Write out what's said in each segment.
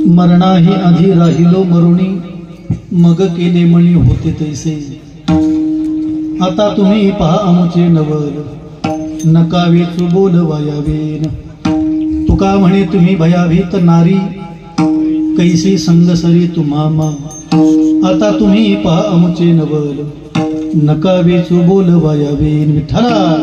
मरणाही आधी राहिलो मरुणी, मग केले मणी होते तैसे। आता तुम्ही पहा आमुचे नवल, नकावेचू बोल वायावेन। तुका म्हणे तुम्ही भयाभीत नारी, कैसी संगसरी तुम्हामा। आता तुम्ही पहा आमुचे नवल, नकावेचू बोल वायावेन। विठ्ठला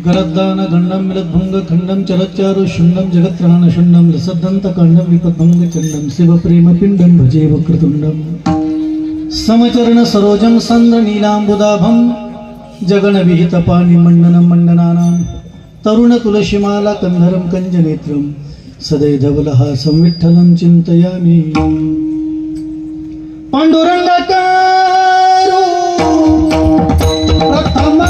गरद्दान गंडम मिलद्भुंग खंडम चरच्चारु शुंडम जगत्त्राण शुंडम रसदंत कांडम विपद्भंग चंडम शिव प्रेम पिंडम भजे वक्रतुंडम। समचरण सरोजम संद नीलांबुदाभम, जगन विहित पाणी मंडनम मंडनानां। तरुण तुलसीमाला कंधरम कंजनेत्रम, सदैधवलहासं विठ्ठलं चिंतयामि। पांडुरंगाकारो प्रथम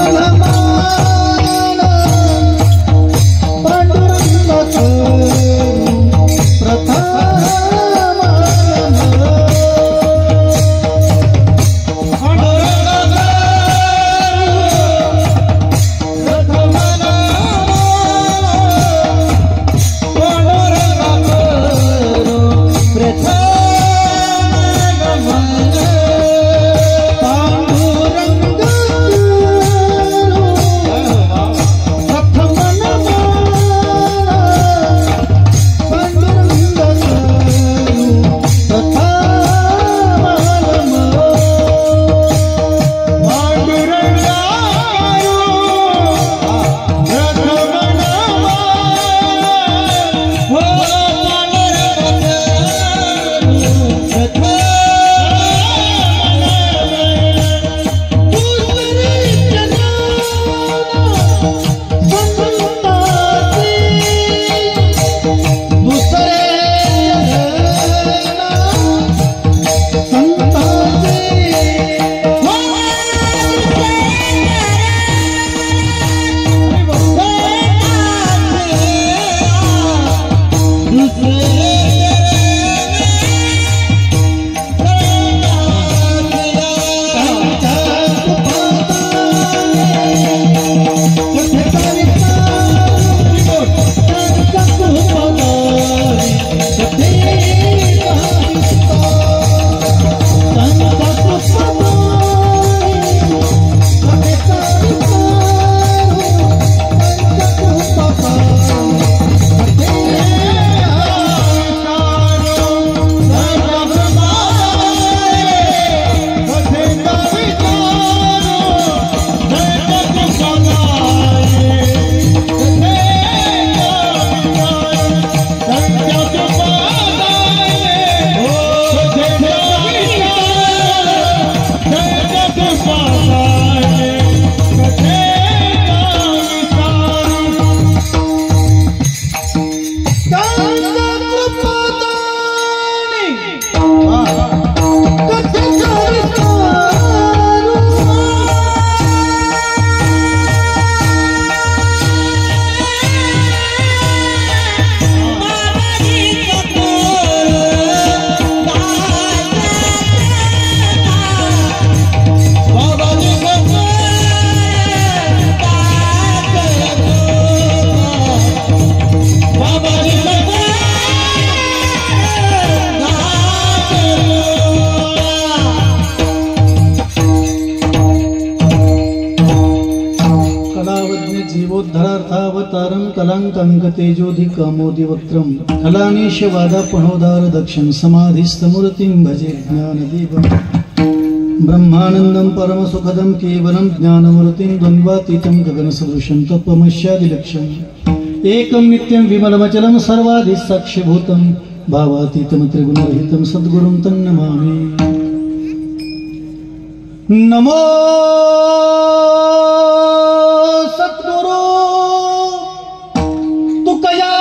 कलांकांक तेजोधि कामोदि वक्त्रम कलानीश वादापणोदार दक्षिण समाधिस्थमूर्तिं भजे ज्ञानदीपम् ब्रह्मानंदं परमसुखदं केवलं ज्ञानमूर्तिं द्वन्द्वातीतं गगनसदृशं तत्त्वमस्यादिलक्ष्यम् एकं नित्यं विमलमचलं सर्वाधिसाक्षिभूतं भावातीतं त्रिगुणरहितं सद्गुरुं तन्नमामि। नमो सद्गुरु तुकया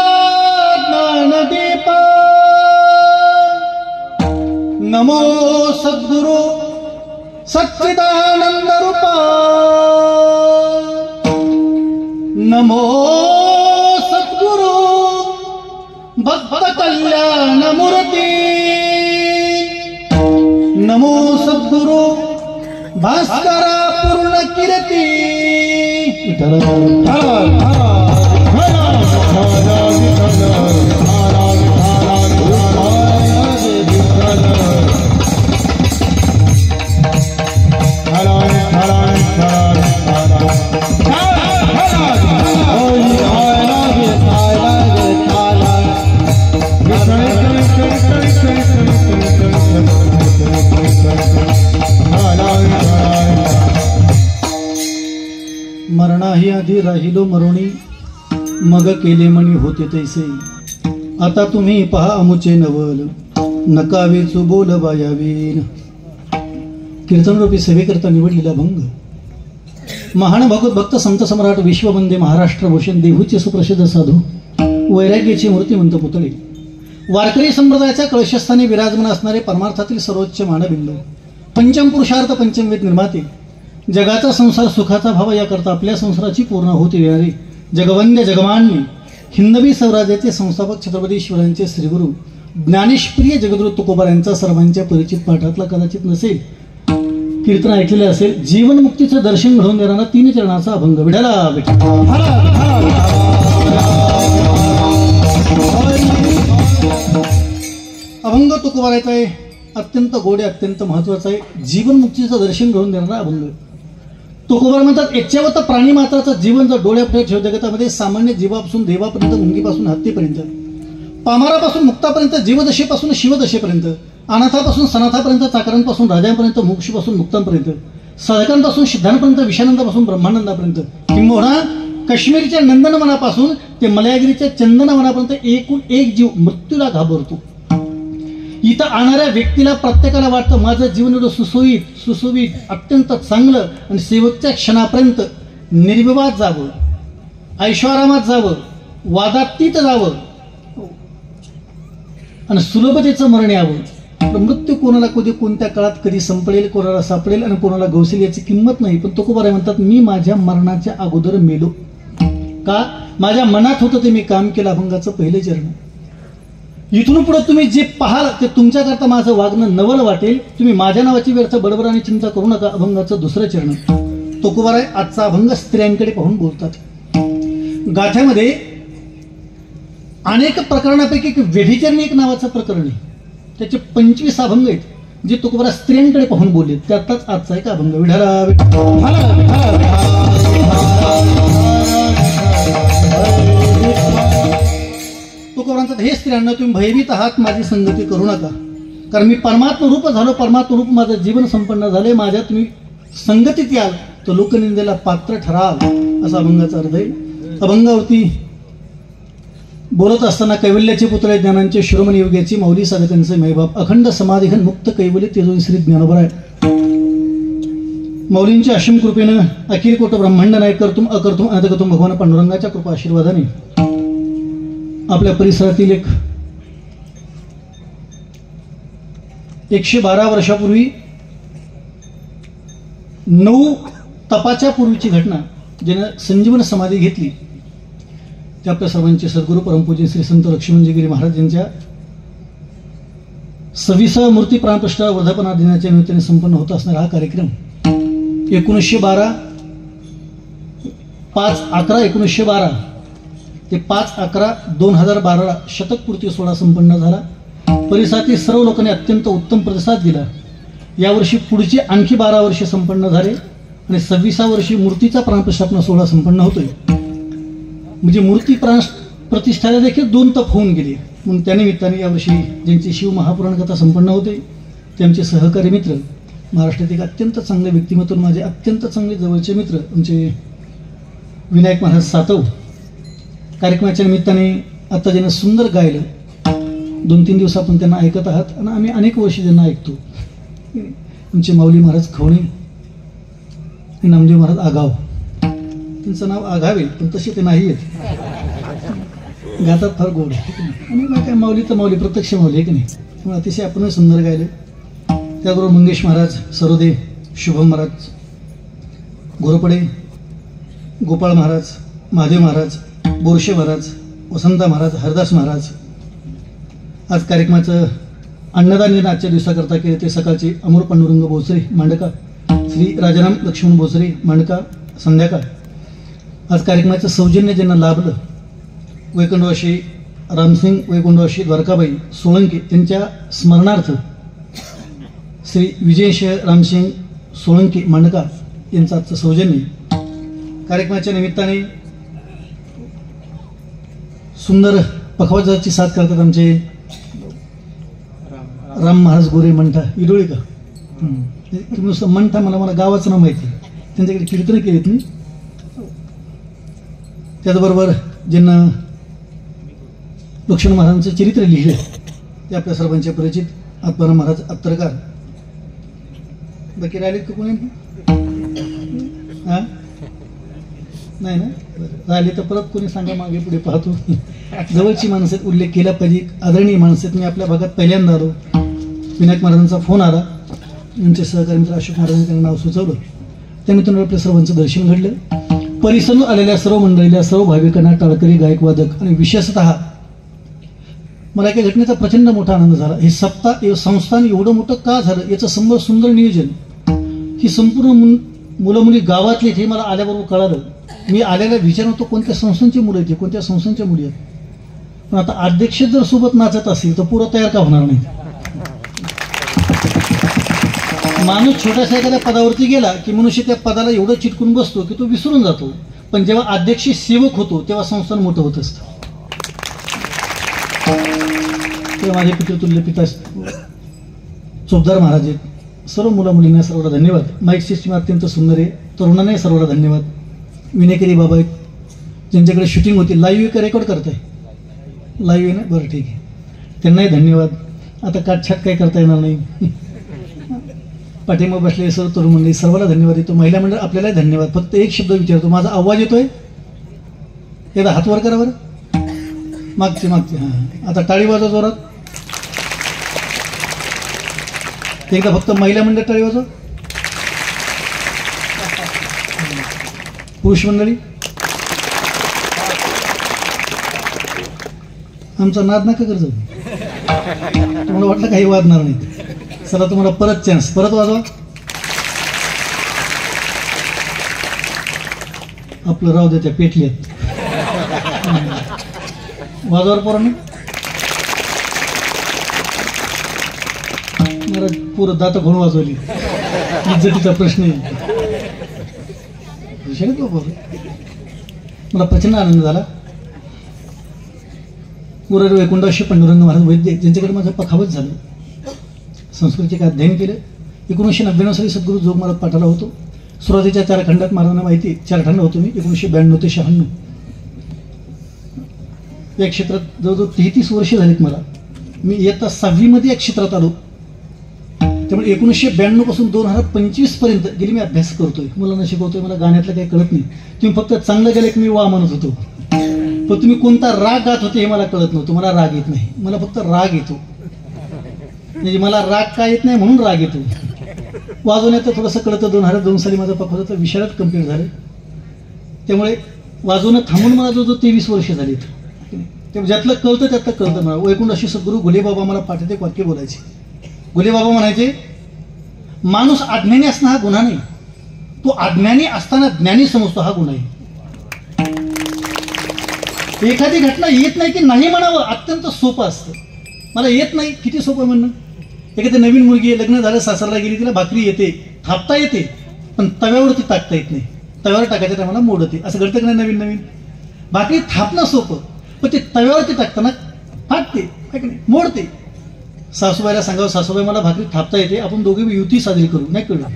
ज्ञानदीप, नमो सद्गुरु सच्चिदानंद रूपा, नमो सद्गुरु भक्त कल्याण मूर्ति, नमो सद्गुरु भास्करा पूर्ण कीर्ती। मरणाही आधी राहिलो मरोणी, मग केले मणी होते तैसे। आता तुम्ही पहा अमुचे नवल, नकावेचू बोल बायावीन। कीर्तनरूपी सेवेकरता निवडलेला भंग महान भगवत भक्त संत सम्राट विश्ववंदे महाराष्ट्र भूषण देहूचे सुप्रसिद्ध साधू वैराग्याची मूर्तिमंत पुतळे, वारकरी संप्रदायाच्या कळशस्थानी विराजमान असणारे परमार्थातील सर्वोच्च मानबिंदू, पंचम पुरुषार्थ पंचमवेद निर्माते, जगाचा संसार सुखाचा भाव याकरता आपल्या संसाराची पूर्ण होती देणारे जगवंद्य जगमान्य हिंदवी स्वराज्याचे संस्थापक छत्रपती शिवरायांचे श्रीगुरु ज्ञानेशप्रिय जगद्गुरु तुकोबा यांचा सर्वांच्या परिचित पाठातला कदाचित नसेल, कीर्तन ऐकलेले असेल। जीवनमुक्तीचं दर्शन घडवून देणारा 3 चरणाचा अभंग विठाला अभंग तुकोबारायचा आहे, अत्यंत गोड आहे, अत्यंत महत्वाचा आहे। जीवनमुक्तीचं दर्शन घडवून देणारा अभंग। तुकोबार म्हणतात, यच्च्यावत प्राणी मात्राचं जीवन जर डोळ्यापुढे ठेव जगतामध्ये सामान्य जीवापासून देवापर्यंत, मुंगीपासून हत्तीपर्यंत, पामारापासून मुक्तापर्यंत, जीवदशेपासून शिवदशेपर्यंत, अनाथापासून सनाथापर्यंत, चाकरांपासून राजांपर्यंत, मोक्षपासून मुक्तांपर्यंत, साधकांपासून सिद्धांपर्यंत, विषानंदापासून ब्रह्मानंदापर्यंत, किंबहुना काश्मीरच्या नंदनवनापासून ते मलयागिरीच्या चंदनवनापर्यंत एकूण एक जीव मृत्यूला घाबरतो। इथं आणणाऱ्या व्यक्तीला प्रत्येकाला वाटतं माझं जीवन एवढं सुशोभित अत्यंत चांगलं आणि शेवटच्या क्षणापर्यंत निर्विवाद जावं, ऐश्वर्यात जावं, वादातीत जावं आणि सुलभतेचं मरण यावं। पण मृत्यू कोणाला कधी कोणत्या काळात कधी संपळेल, कोणाला सापडेल आणि कोणाला गवसेल याची किंमत नाही। पण तुकोबाराय म्हणतात, मी माझ्या मरणाच्या अगोदर मेलो का? माझ्या मनात होतं ते मी काम केलं। अभंगाचं पहिले चरण। इथून पुढे तुम्ही जे पाहाल ते तुमच्याकरता माझं वागणं नवल वाटेल, तुम्ही माझ्या नावाची व्यर्थ बडबड आणि चिंता करू नका। अभंगाचं दुसरं चरण। तुकोबाराय आजचा अभंग स्त्रियांकडे पाहून बोलतात। गाथ्यामध्ये अनेक प्रकरणापैकी एक व्यभिचारिणी एक नावाचं प्रकरण आहे, त्याचे 25 अभंग आहेत जे तुकोबाराय स्त्रियांकडे पाहून बोलले। त्यातच आजचा एक अभंग विठाला तुकोबारांचा, हे स्त्रियांना तुम्ही भयभीत आहात, माझी संगती करू नका, कारण मी परमात्म रूप झालो, परमात्म रूप माझं जीवन संपन्न झाले। माझ्या तुम्ही संगतीत याल तर लोकनिंदेला पात्र ठराल, असा अभंगाचा अर्थ आहे। अभंगावरती बोलत असताना कैवल्याचे पुतळे, ज्ञानांचे शिरोमणी योग्याची माऊली, साधकांचे मैबाप, अखंड समाधिघन मुक्त कैवल्य तेजोनी श्री ज्ञानोबराय माऊलींच्या असीम कृपेनं अखिल कोट ब्रह्मांड नायक करतुम अकर्तुम अनंतकर्तुम भगवान पांडुरंगाच्या कृपा आशीर्वादाने आपल्या परिसरातील 112 वर्षापूर्वी 9 तपाच्या पूर्वीची घटना ज्यानं संजीवन समाधी घेतली, ते आपल्या सर्वांचे सद्गुरू परमपूज्य श्री संत लक्ष्मणजीगिरी महाराज यांच्या 26व्या मूर्ती प्राणप्रतिष्ठा वर्धापना दिनाच्या निमित्ताने संपन्न होत असणारा हा कार्यक्रम 1912 5/11/1912 ते 5/11/2012 शतकपूर्ती सोहळा संपन्न झाला। परिसरातील सर्व लोकांनी अत्यंत उत्तम प्रतिसाद दिला। यावर्षी पुढचे आणखी 12 वर्षे संपन्न झाले आणि 26व्या वर्षी मूर्तीचा प्राणप्रतिष्ठापना सोहळा संपन्न होतोय। म्हणजे मूर्ती प्रतिष्ठाला देखील 2 तप होऊन गेले. म्हणून त्यानिमित्ताने यावर्षी ज्यांची शिव महापुराण कथा संपन्न होते ते आमचे सहकारी मित्र, महाराष्ट्रात एक अत्यंत चांगले व्यक्तिमत्व, माझे अत्यंत चांगले जवळचे मित्र आमचे विनायक महाराज सातव. कार्यक्रमाच्या निमित्ताने आता ज्यांना सुंदर गायलं, 2-3 दिवस आपण त्यांना ऐकत आहात आणि आम्ही अनेक वर्षी त्यांना ऐकतो. आमचे माऊली महाराज खवणे, नामदेव महाराज आगाव. त्यांचं नाव आघावे पण तसे ते नाही आहेत, गातात फार गोड. आणि काय माऊली तर माऊली, प्रत्यक्ष माऊली आहे की नाही. त्यामुळे अतिशय आपण सुंदर गायले. त्याबरोबर मंगेश महाराज, सरोदे, शुभम महाराज, घोरपडे, गोपाळ महाराज, महादेव महाराज, बोरशे महाराज, वसंता महाराज, हरदास महाराज. आज कार्यक्रमाचं अन्नदान आजच्या दिवसाकरता केले ते सकाळचे अमोर पांडुरंग बोचरे मांडका, श्री राजाराम लक्ष्मण बोचरे मांडका संध्याकाळ. आज कार्यक्रमाचं सौजन्य ज्यांना लाभलं, वैकुंठवासी रामसिंग, वैकुंठवासी द्वारकाबाई सोळंके त्यांच्या स्मरणार्थ श्री विजयेश रामसिंग सोळंके मांडका यांचं आजचं सौजन्य. कार्यक्रमाच्या निमित्ताने सुंदर पखवाजाची साथ करतात आमचे राम महाराज गोरे मंठा इडोळी का. तुम्ही नुसतं मंठा, मला गावाचं नाव माहिती, त्यांच्याकडे कीर्तन केलीत मी. त्याचबरोबर ज्यांना लक्ष्मण महाराजांचं चरित्र लिहिले ते आपल्या सर्वांचे परिचित आत्माराम महाराज अत्तरकार. बाकी राहिलेत का कोणी? हां नाही ना, राहिले तर परत कोणी सांगा, मागे पुढे पाहतो. जवळची माणसं उल्लेख केला पाहिजे, आदरणीय माणसं. मी आपल्या भागात पहिल्यांदा आलो, विनायक महाराजांचा फोन आला, यांचे सहकारी मित्र अशोक महाराजांनी त्यांना नाव सुचवलं. त्यामित्रांनो आपल्या सर्वांचं दर्शन घडलं. परिसरून आलेल्या सर्व मंडळीला, सर्व भाविकांना, टाळकरी, गायक, वादक आणि विशेषतः मला एका घटनेचा प्रचंड मोठा आनंद झाला. हे सप्ताह संस्थान एवढं मोठं का झालं याचं सुंदर नियोजन. ही संपूर्ण मुलं मुली गावातली हे मला आल्याबरोबर कळालं. मी आलेला विचार होतो कोणत्या संस्थांची मुलं आहेत, कोणत्या संस्थांच्या मुली आहेत. पण आता अध्यक्ष जर सोबत नाचत असेल तर पुरं तयार का होणार नाही. माणूस छोट्याशा एखाद्या पदावरती गेला की मनुष्य त्या पदाला एवढं चिटकून बसतो की तो विसरून जातो. पण जेव्हा अध्यक्ष सेवक होतो तेव्हा संस्थान मोठं होत असतं. तेव्हा माझे पितृतुल्य पिता चोपदार महाराज आहेत. सर्व मुला मुलींना सर्वांना धन्यवाद. माईक सिस्टीम अत्यंत सुंदर आहे. तरुणांनाही सर्वांना धन्यवाद. विनेकरी बाबा आहेत ज्यांच्याकडे शूटिंग होती, लाईव्ह का रेकॉर्ड करताय? लाईव्ह आहे ना, बरं ठीक आहे, त्यांनाही धन्यवाद. आता काटछाट काही करता येणार नाही. पाठिंबा बसले सर्व तरुण मंडळी सर्वांना धन्यवाद देतो. महिला मंडळ आपल्यालाही धन्यवाद. फक्त एक शब्द विचारतो, माझा आवाज येतोय? एकदा हात वर करा बरं, मागचे हां. आता टाळी वाजवा जोरात. एकदा फक्त महिला मंडळ टाळी वाजवा. पुरुष मंडळी आमचा नाद नका करतो. तुम्हाला वाटलं काही वाजणार नाही. चला तुम्हाला परत चान्स, परत वाजवा. आपलं राहू द्या, त्या पेटल्यात. वाजवार पोरांनी मला पुरं दात घोण वाजवली. इज्जतीचा प्रश्न आहे. मला प्रचंड आनंद झाला. मुरारी वैकुंठवासी पांडुरंग महाराज वैद्य ज्यांच्याकडे माझं पखावत झालं, संस्कृतीचे अध्ययन केलं. 1999 साली सद्गुरू जोग महाराज पाठाला होतो. सुरुवातीच्या 4 खंडात महाराजांना माहिती 4 खंड होतो मी. 1992 ते 96 या क्षेत्रात जवळजवळ 33 वर्ष झालीत मला. मी इयत्ता 6वी मध्ये या क्षेत्रात आलो. त्यामुळे 1992 पासून 2025 पर्यंत गेली मी अभ्यास करतोय, मुलांना शिकवतोय. मला गाण्यातलं काही कळत नाही. तुम्ही फक्त चांगलं गेलं की मी वा म्हणत होतो, पण तुम्ही कोणता राग गात होते हे मला कळत नव्हतं. मला राग येत नाही, मला फक्त राग येतो. म्हणजे मला राग का येत नाही म्हणून राग येतो. वाजवण्याचं थोडंसं कळतं. 2002 साली माझं पखवाजाचं विशारद कंप्लीट झालं. त्यामुळे वाजवणं थांबून मला जो 23 वर्ष झालीत. ते ज्यातलं कळतं त्यातलं कळतं मला. वैकुंठवासी सद्गुरू गुलेबाबा मला पाठात एक वाक्य बोलायचे. गुलेबाबा म्हणायचे, माणूस अज्ञानी असणं हा गुन्हा नाही, तो अज्ञानी असताना ज्ञानी समजतो हा गुन्हा आहे. एखादी घटना येत नाही की नाही म्हणावं अत्यंत सोपं असतं. मला येत नाही किती सोपं म्हणणं. एखादी नवीन मुलगी आहे, लग्न झालं, सासरला गेली, तिला भाकरी येते, थापता येते, पण तव्यावरती टाकता येत नाही. तव्यावर टाकायच्या टायमाला मोडते. असं घडतं की नाही नवीन नवीन. भाकरी थापणं सोपं, पण ते तव्यावरती टाकताना फाटते, आहे की नाही, मोडते. सासूबाईला सांगावं, सासूबाई मला भाकरी थापता येते, आपण दोघे युती साजरी करू. नाही कळलं,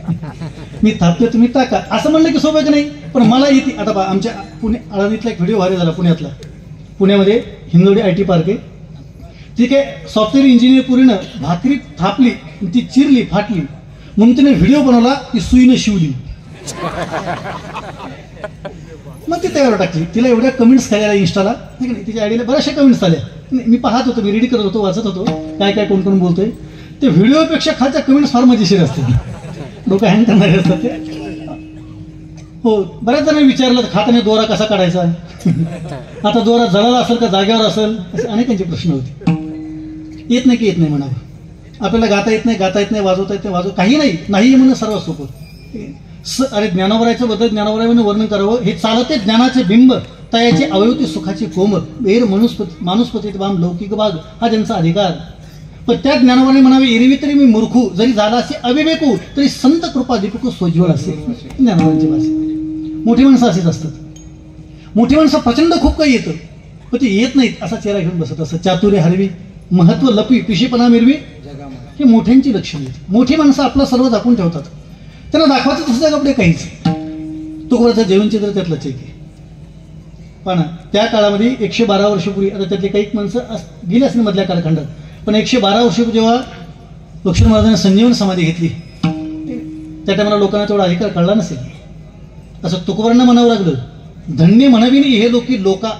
मी थापते तुम्ही टाका, असं म्हणलं की सोपं की नाही. पण मला येते. आता आमच्या पुणे आळंदीतला एक व्हिडिओ व्हायरल झाला पुण्यातला. पुण्यामध्ये हिंगोली IT पार्क आहे, ठीक आहे. सॉफ्टवेअर इंजिनियर पुरीनं भाकरी थापली, ती चिरली, फाटली, म्हणून तिने व्हिडिओ बनवला, ती सुईनं शिवली. मग ती तयार टाकली. तिला एवढ्या कमेंट्स खाल्या इंस्टाला, ठीक आहे, तिच्या आयडीला बऱ्याचशा कमेंट्स आल्या. मी पाहत होतो, मी रीड करत होतो, वाचत होतो काय काय कोण कोण बोलतोय. ते व्हिडिओपेक्षा खालच्या कमेंट्स फार मजेशीर असतात, डोकं हँग करणारे असतात ते. हो, बऱ्याच जणांनी विचारलं खाताना दोरा कसा काढायचा, आता दोरा जळाला असेल का जागेवर असेल, असे अनेकांचे प्रश्न होते. येत नाही की येत नाही म्हणावं, आपल्याला गाता येत नाही, वाजवता येत नाही, काही नाही म्हणणं सर्वात सोपं. अरे ज्ञानोबरायचं बद्दल ज्ञानोबरायनं वर्णन करावं, हे चालते ज्ञानाचे बिंब, तयाचे अवयवती सुखाची कोंब, वेर माणूसपती बाम लौकिक भाग हा त्यांचा अधिकार. पण त्या ज्ञानोबराने म्हणावे, एरवी तरी मी मूर्खू, जरी झाला असे अविवेकू, तरी संत कृपा दीपकू सोज्वळ असे. ज्ञानोबरांची भाषा. मोठी माणसं अशीच असतात. मोठी माणसं प्रचंड खूप काही येतं, पण ते येत नाहीत असा चेहरा घेऊन बसत असतं. चातुर्य हरवी, महत्व लपी, पिशीपणा मिरवी, हे मोठ्यांची लक्षणे आहेत. मोठी माणसं आपलं सर्व झाकून ठेवतात, त्यांना दाखवायचं दुसऱ्या कपडे काहीच. तुकोबाचं जीवनचित्र त्यातलंच आहे की पण त्या काळामध्ये 112 वर्षापूर्वी, आता त्यातले काही माणसं गेली असतील मधल्या कालखंडात, पण 112 वर्षापूर्वी जेव्हा लक्ष्मण महाराजांनी संजीवन समाधी घेतली, त्या टायमाला लोकांना तेवढा अधिकार कळला नसेल. असं तुकोबांना म्हणावं लागलं, धन्य म्हणावी नाही हे लोकी लोका,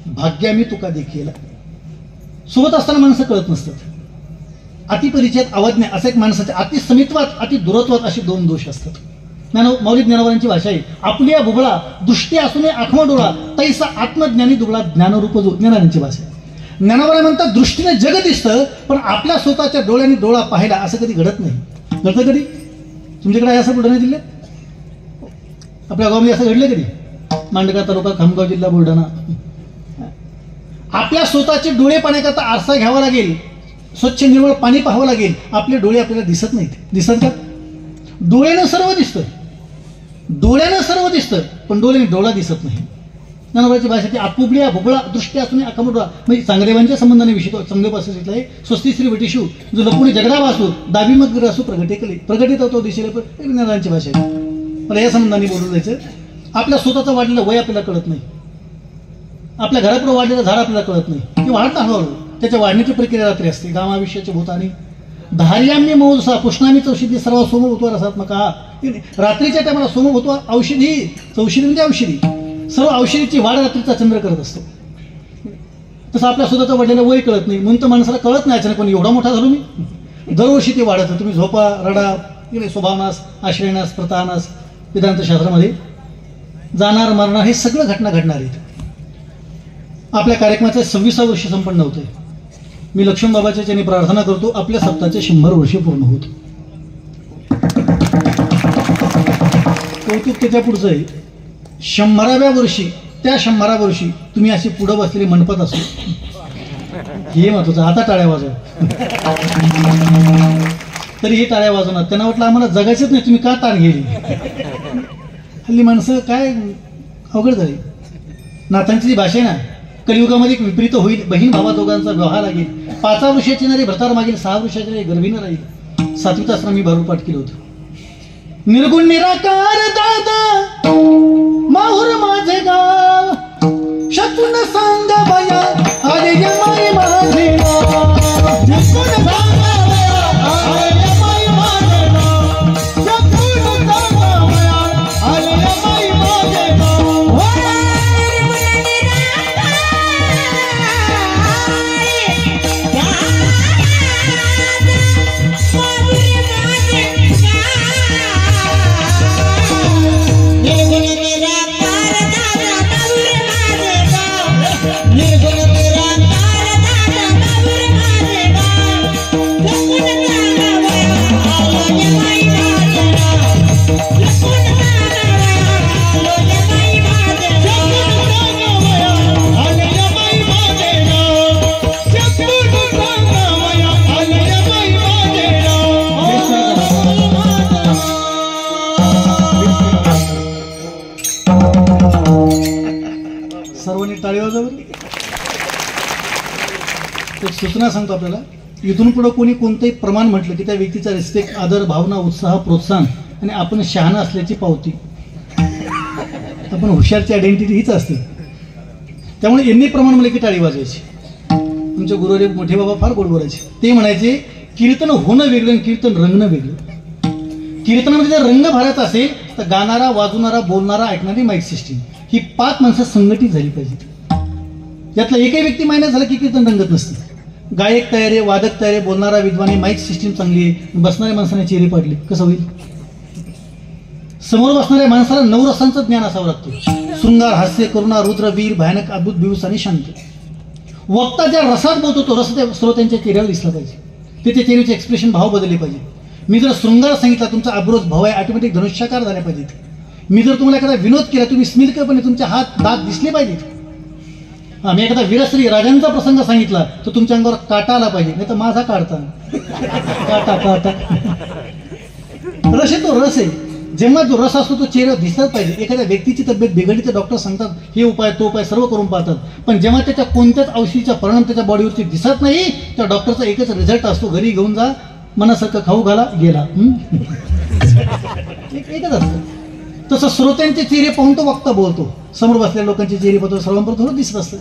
भाग्यामी तुका देखील. सोबत असताना माणसं कळत नसतात. अतिपरिचयात अवज्ञा असं एक माणसाचे, अति समित्वात अति दुरत्वात असे 2 दोष असतात. मौलिक ज्ञानोबरांची भाषा आहे, आपल्या बुबळा दृष्टी असून आखमा डोळा, तैसा आत्मज्ञानी दुबळा ज्ञानरूप जो. ज्ञानांची भाषा आहे. ज्ञानोबरा म्हणतात दृष्टीने जग दिसतं, पण आपल्या स्वतःच्या डोळ्याने डोळा पाहिला असं कधी घडत नाही. घडतं कधी? तुमच्याकडे आहे असं बुलढाणा जिल्ह्यात? आपल्या गावामध्ये असं घडलं कधी? मांडका तालुका, खामगाव जिल्हा, बुलढाणा. आपल्या स्वतःचे डोळे पाहण्याकरता आरसा घ्यावा लागेल, स्वच्छ निव्वळ पाणी पाहावं लागेल. आपले डोळे आपल्याला दिसत नाहीत. दिसत का? डोळ्यानं सर्व दिसतं, डोळ्यानं सर्व दिसतं, पण डोळ्याने डोळा दिसत नाही. ज्ञानोबराची भाषा ती आपुबल्या भोगळा दृष्टी असून अखंड डोळा, म्हणजे चांगदेवांच्या संबंधाने विषय चांगदेव असं आहे. स्वस्ती श्री वटिशू जो लपुणे जगडा वासू, दाबी मग असू प्रगटे केले, प्रगटित होतो दिशेला. ज्ञानांची भाषा आहे. मला या संबंधाने बोलून जायचं, आपल्या स्वतःचं वाढलेलं वय आपल्याला कळत नाही, आपल्या घरापुढे वाढलेलं झाड आपल्याला कळत नाही, ते वाढतं हळूहळू. त्याच्या वाढण्याची प्रक्रिया रात्री असते. गामाविषयाच्या भूतानी धार्याम्य मोजसा पुष्णामी चौषधी सर्व सोमभूत्वा रसात्मका. रात्रीच्या टायमाला सोमभूत्वा औषधी, चौषधी म्हणजे औषधी, सर्व औषधीची वाढ रात्रीचा चंद्र करत असतो. तसं आपल्या स्वतःचं वाढलेलं वय कळत नाही, म्हणून तर माणसाला कळत नाही अचानक, पण एवढा मोठा झालो मी. दरवर्षी ते वाढत. तुम्ही झोपा, रडा, स्वभावनाश, आश्रयनाश, प्रतानाश, वेदांतशास्त्रामध्ये जाणार मरणार हे सगळं घटना घडणार आहेत. आपल्या कार्यक्रमाचं 26वं वर्ष संपन्न होतंय. मी लक्ष्मण बाबाच्या याने प्रार्थना करतो, आपल्या सप्ताहाचे 100 वर्ष पूर्ण होत. कौतुक त्याच्या पुढचं आहे, 100व्या वर्षी, त्या 100व्या वर्षी तुम्ही अशी पुढं बसलेली मंडपात असो, हे महत्वाचं. आता टाळ्या वाजवा. तरी हे टाळ्या वाजवणार. त्यांना वाटलं आम्हाला जगायचंच नाही, तुम्ही का ताण गेली. हल्ली माणसं काय अवघड झाली. नाथांची जी भाषा आहे ना, कलियुगामध्ये एक विपरीत होईल, बहीण भावा दोघांचा व्यवहार लागेल. 5 वर्षाची नारी भरतार मागेल, 6 वर्षाची नारी गर्भीनं राहील. 7वीत असताना मी भारूड पाठ केलं होतं. निर्गुण निराकार दादा माहुर माझे गाव, शकून सांग बया आले माई माझे नाव. शकून सांग बया आले माई माझे नाव. शकून सांग बया आले माई माझे नाव. सूचना सांगतो आपल्याला, इथून पुढे कोणी कोणतंही प्रमाण म्हटलं की त्या व्यक्तीचा रिस्पेक्ट, आदर, भावना, उत्साह, प्रोत्साहन आणि आपण शहाणा असल्याची पावती. आपण हुशारची आयडेंटिटी हीच असते. त्यामुळे यांनी प्रमाण म्हणलं की टाळी वाजायची. तुमचे गुरुदेव मोठे बाबा फार गोड बोलायचे. ते म्हणायचे कीर्तन होणं वेगळं आणि कीर्तन रंगणं वेगळं. कीर्तनामध्ये जर रंग भरायचा असेल तर गाणारा, वाजवणारा, बोलणारा, ऐकणारी माईक सिस्टीम ही 5 माणसं संघटित झाली पाहिजेत. यातला एकही व्यक्ती मायनस झाला की कीर्तन रंगत नसतं. गायक तयार आहे, वादक तयार आहे, बोलणारा विद्वान आहे, माईक सिस्टीम चांगली आहे, बसणाऱ्या माणसाने चेहरे पाडले कसं होईल? समोर बसणाऱ्या माणसाला 9 रसांचं ज्ञान असावं लागतं. शृंगार, हास्य, करुणा, रुद्र, वीर, भयानक, अद्भुत, बिभूस आणि शांत. वक्ता ज्या रसात बोलतो तो रस त्या श्रोत्यांच्या चेहऱ्यावर दिसला पाहिजे. त्याच्या चेहऱ्याचे एक्सप्रेशन, भाव बदलले पाहिजे. मी जर शृंगार सांगितला, तुमचा अब्रोज भाव आहे, ऑटोमॅटिक धनुष्याकार झाले पाहिजेत. मी जर तुम्हाला एखादा विनोद केला, तुम्ही स्मितकपणे तुमचे हात दात दिसले पाहिजेत. मी एखादा वीरश्री राजांचा प्रसंग सांगितला तर तुमच्या अंगावर काटा आला पाहिजे, नाही तर माझा काढता काटा काटा. रस आहे तो रस आहे. जेव्हा जो रस असतो तो चेहऱ्यावर दिसलाच पाहिजे. एखाद्या व्यक्तीची तब्येत बिघडली तर डॉक्टर सांगतात हे उपाय तो उपाय सर्व करून पाहतात, पण जेव्हा त्याच्या कोणत्याच औषधीचा परिणाम त्याच्या बॉडीवरती दिसत नाही त्या डॉक्टरचा एकच रिझल्ट असतो, घरी घेऊन जा, मनासारखं खाऊ घाला, गेला. एकच असतं. तसं श्रोत्यांचे चेहरे पाहून तो वक्ता बोलतो. समोर बसलेल्या लोकांचे चेहरे पाहतो, सर्वांवर थोडं दिसत असतं.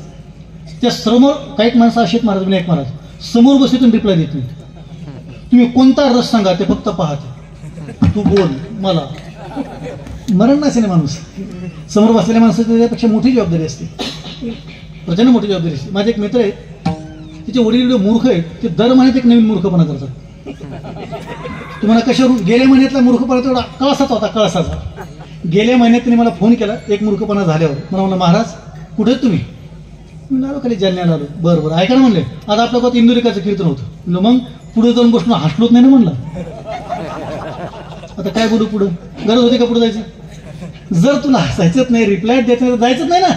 त्या समोर काही माणसं असेच महाराज, विनायक महाराज समोर बसले रिप्लाय देत नाही. तुम्ही कोणता रस सांगा ते फक्त पाहते, तू बोल मला मरण नसेल. माणूस समोर बसलेल्या माणसाची त्यापेक्षा मोठी जबाबदारी असते, प्रचंड मोठी जबाबदारी असते. माझे एक मित्र आहेत, तिचे वडील मूर्ख आहेत, ते दर महिन्यात एक नवीन मूर्खपणा करतात. तुम्हाला कशावरून? गेल्या महिन्यातला मूर्खपणा तेवढा कळसाचा होता, कळसाचा. गेल्या महिन्यात त्यांनी मला फोन केला एक मूर्खपणा झाल्यावर. मला म्हणलं महाराज कुठे तुम्ही? मी आलो खाली जालन्याला आलो. बरं बरं ऐका ना म्हणले, आता आपल्या गावात इंदुरिकाचं कीर्तन होतं. म्हणलं मग पुढे जाऊन बसणं हसलोच नाही ना म्हणलं. आता काय बोलू पुढं? गरज होती का पुढे जायची? जर तुला हसायचंच नाही, रिप्लाय द्यायचं नाही तर जायचंच नाही ना.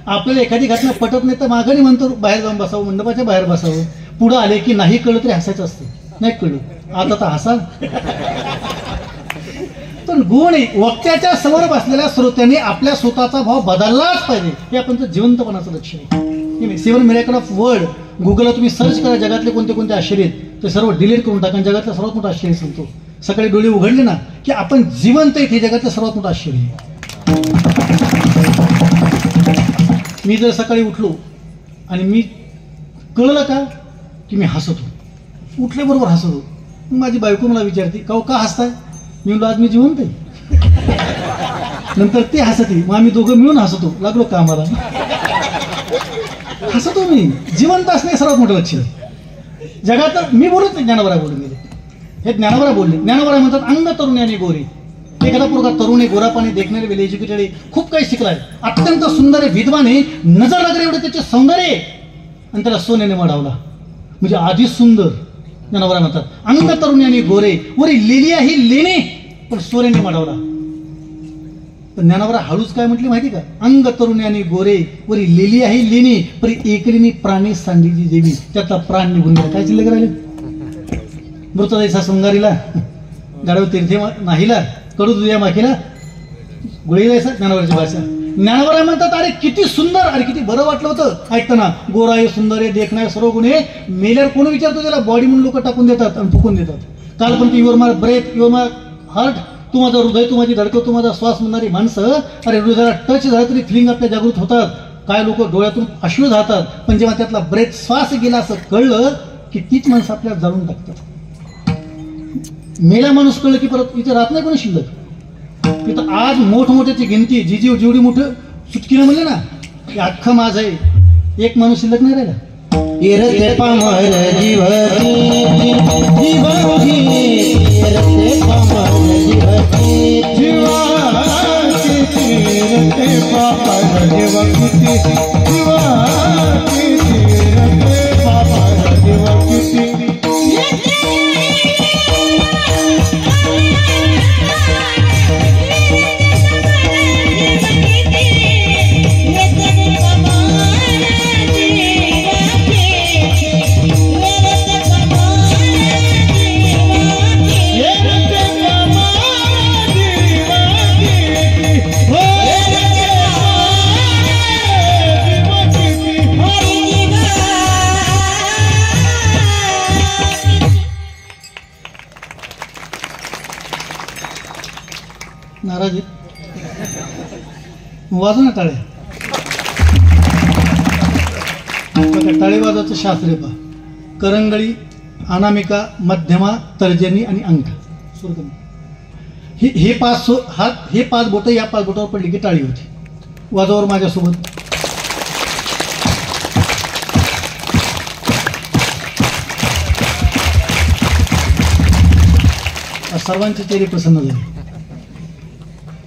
आपल्याला एखादी घटना पटत नाही तर माघारी म्हणतो बाहेर जाऊन बसावं, मंडपाच्या बाहेर बसावं. पुढं आले की नाही कळलं तरी हसायचं असतं. नाही कळलं आता तर हसा. पण गुण आहे, वक्त्याच्या समोर बसलेल्या श्रोत्याने आपल्या स्वतःचा भाव बदललाच पाहिजे. हे आपण जिवंतपणाचं लक्षण आहे. 7 मिरेकल ऑफ वर्ल्ड गुगलला तुम्ही सर्च करा, जगातले कोणते कोणते आश्चर्य आहेत ते सर्व डिलीट करून टाका. जगातलं सर्वात मोठं आश्चर्य सांगतो. सकाळी डोळे उघडले ना की आपण जिवंत आहे, हे जगातलं सर्वात मोठं आश्चर्य आहे. मी जर सकाळी उठलो आणि मी कळलं का की मी हसतो, उठल्याबरोबर हसतो, माझी बायको मला विचारते का हसताय? मी म्हणलो आज मी जिवंत आहे. नंतर ते हसते, मग आम्ही दोघं मिळून हसतो. लागलो कामाला, हसतो मी. जिवंत असणे सर्वात मोठं लक्षण. जगात मी बोलत नाही, ज्ञानोबा बोलून गेले. हे ज्ञानोबा बोलले. ज्ञानोबा म्हणतात अंग तरुणी आणि गोरी. एखादा पोरगा तरुण आहे, गोरापाने देखणारे, वेल एज्युकेटेड आहे, खूप काही शिकलाय, अत्यंत सुंदर आहे, विद्वान आहे, नजर लागले एवढे त्याचे सौंदर्य आहे, आणि त्याला सोन्याने मढावला म्हणजे आधीच सुंदर. ज्ञानोबा म्हणतात अंग तरुणी आणि गोरे, वरी लेलिया ही लेणे पण सोन्याने मढावला. पण ज्ञानोबा हळूच काय म्हटली माहिती का? अंग तरुणी आणि गोरे, वरी लेलिया ही लेणे परी एकरीने प्राणी सांडीची देवी. त्यातला प्राण निघून गेला. काय शिल्लक राहिले? मृत जायचा शृंगारीला, गाडव तीर्थे नाहीला, कडू तुझ्या माखीला, गोळी जायचा. ज्ञानोबाची भाषा. ज्ञानोबा म्हणतात अरे किती सुंदर, अरे किती बरं वाटलं होतं ऐकताना. गोरा आहे, सुंदर आहे, देखणं सर्व गुण आहे. मेल्यावर कोण विचारतो त्याला? बॉडी म्हणून लोक टाकून देतात आणि फुकून देतात. काल पण ती your my breath, your my heart, तू माझं हृदय, तू माझी धडकं, तू माझा श्वास म्हणणारी माणसं. अरे हृदयाला टच झाला तरी फिलिंग आपल्या जागृत होतात. काय लोक डोळ्यातून अश्रू जातात, पण जेव्हा त्यातला ब्रेथ श्वास गेला असं कळलं की तीच माणसं आपल्याला जाळून टाकतात. मेला माणूस कळलं की परत इथे राहत नाही कोणी शिल्लक. तिथं आज मोठमोठ्याची गिनती, जी जेवढी मोठं चुटकीनं म्हणले ना की अख्खं माझं आहे, एक माणूस शिल्लक नाही राहिला. नाराज आहेत? वाजव ना टाळ्या. टाळी वाजवायचं शास्त्र आहे पहा. करंगळी, अनामिका, मध्यमा, तर्जनी आणि अंगठा. हे पाच हात, हे 5 बोटं या 5 बोटावर पडली की टाळी होती. वाजवावर माझ्यासोबत. सर्वांचे चेहरे प्रसन्न झाले.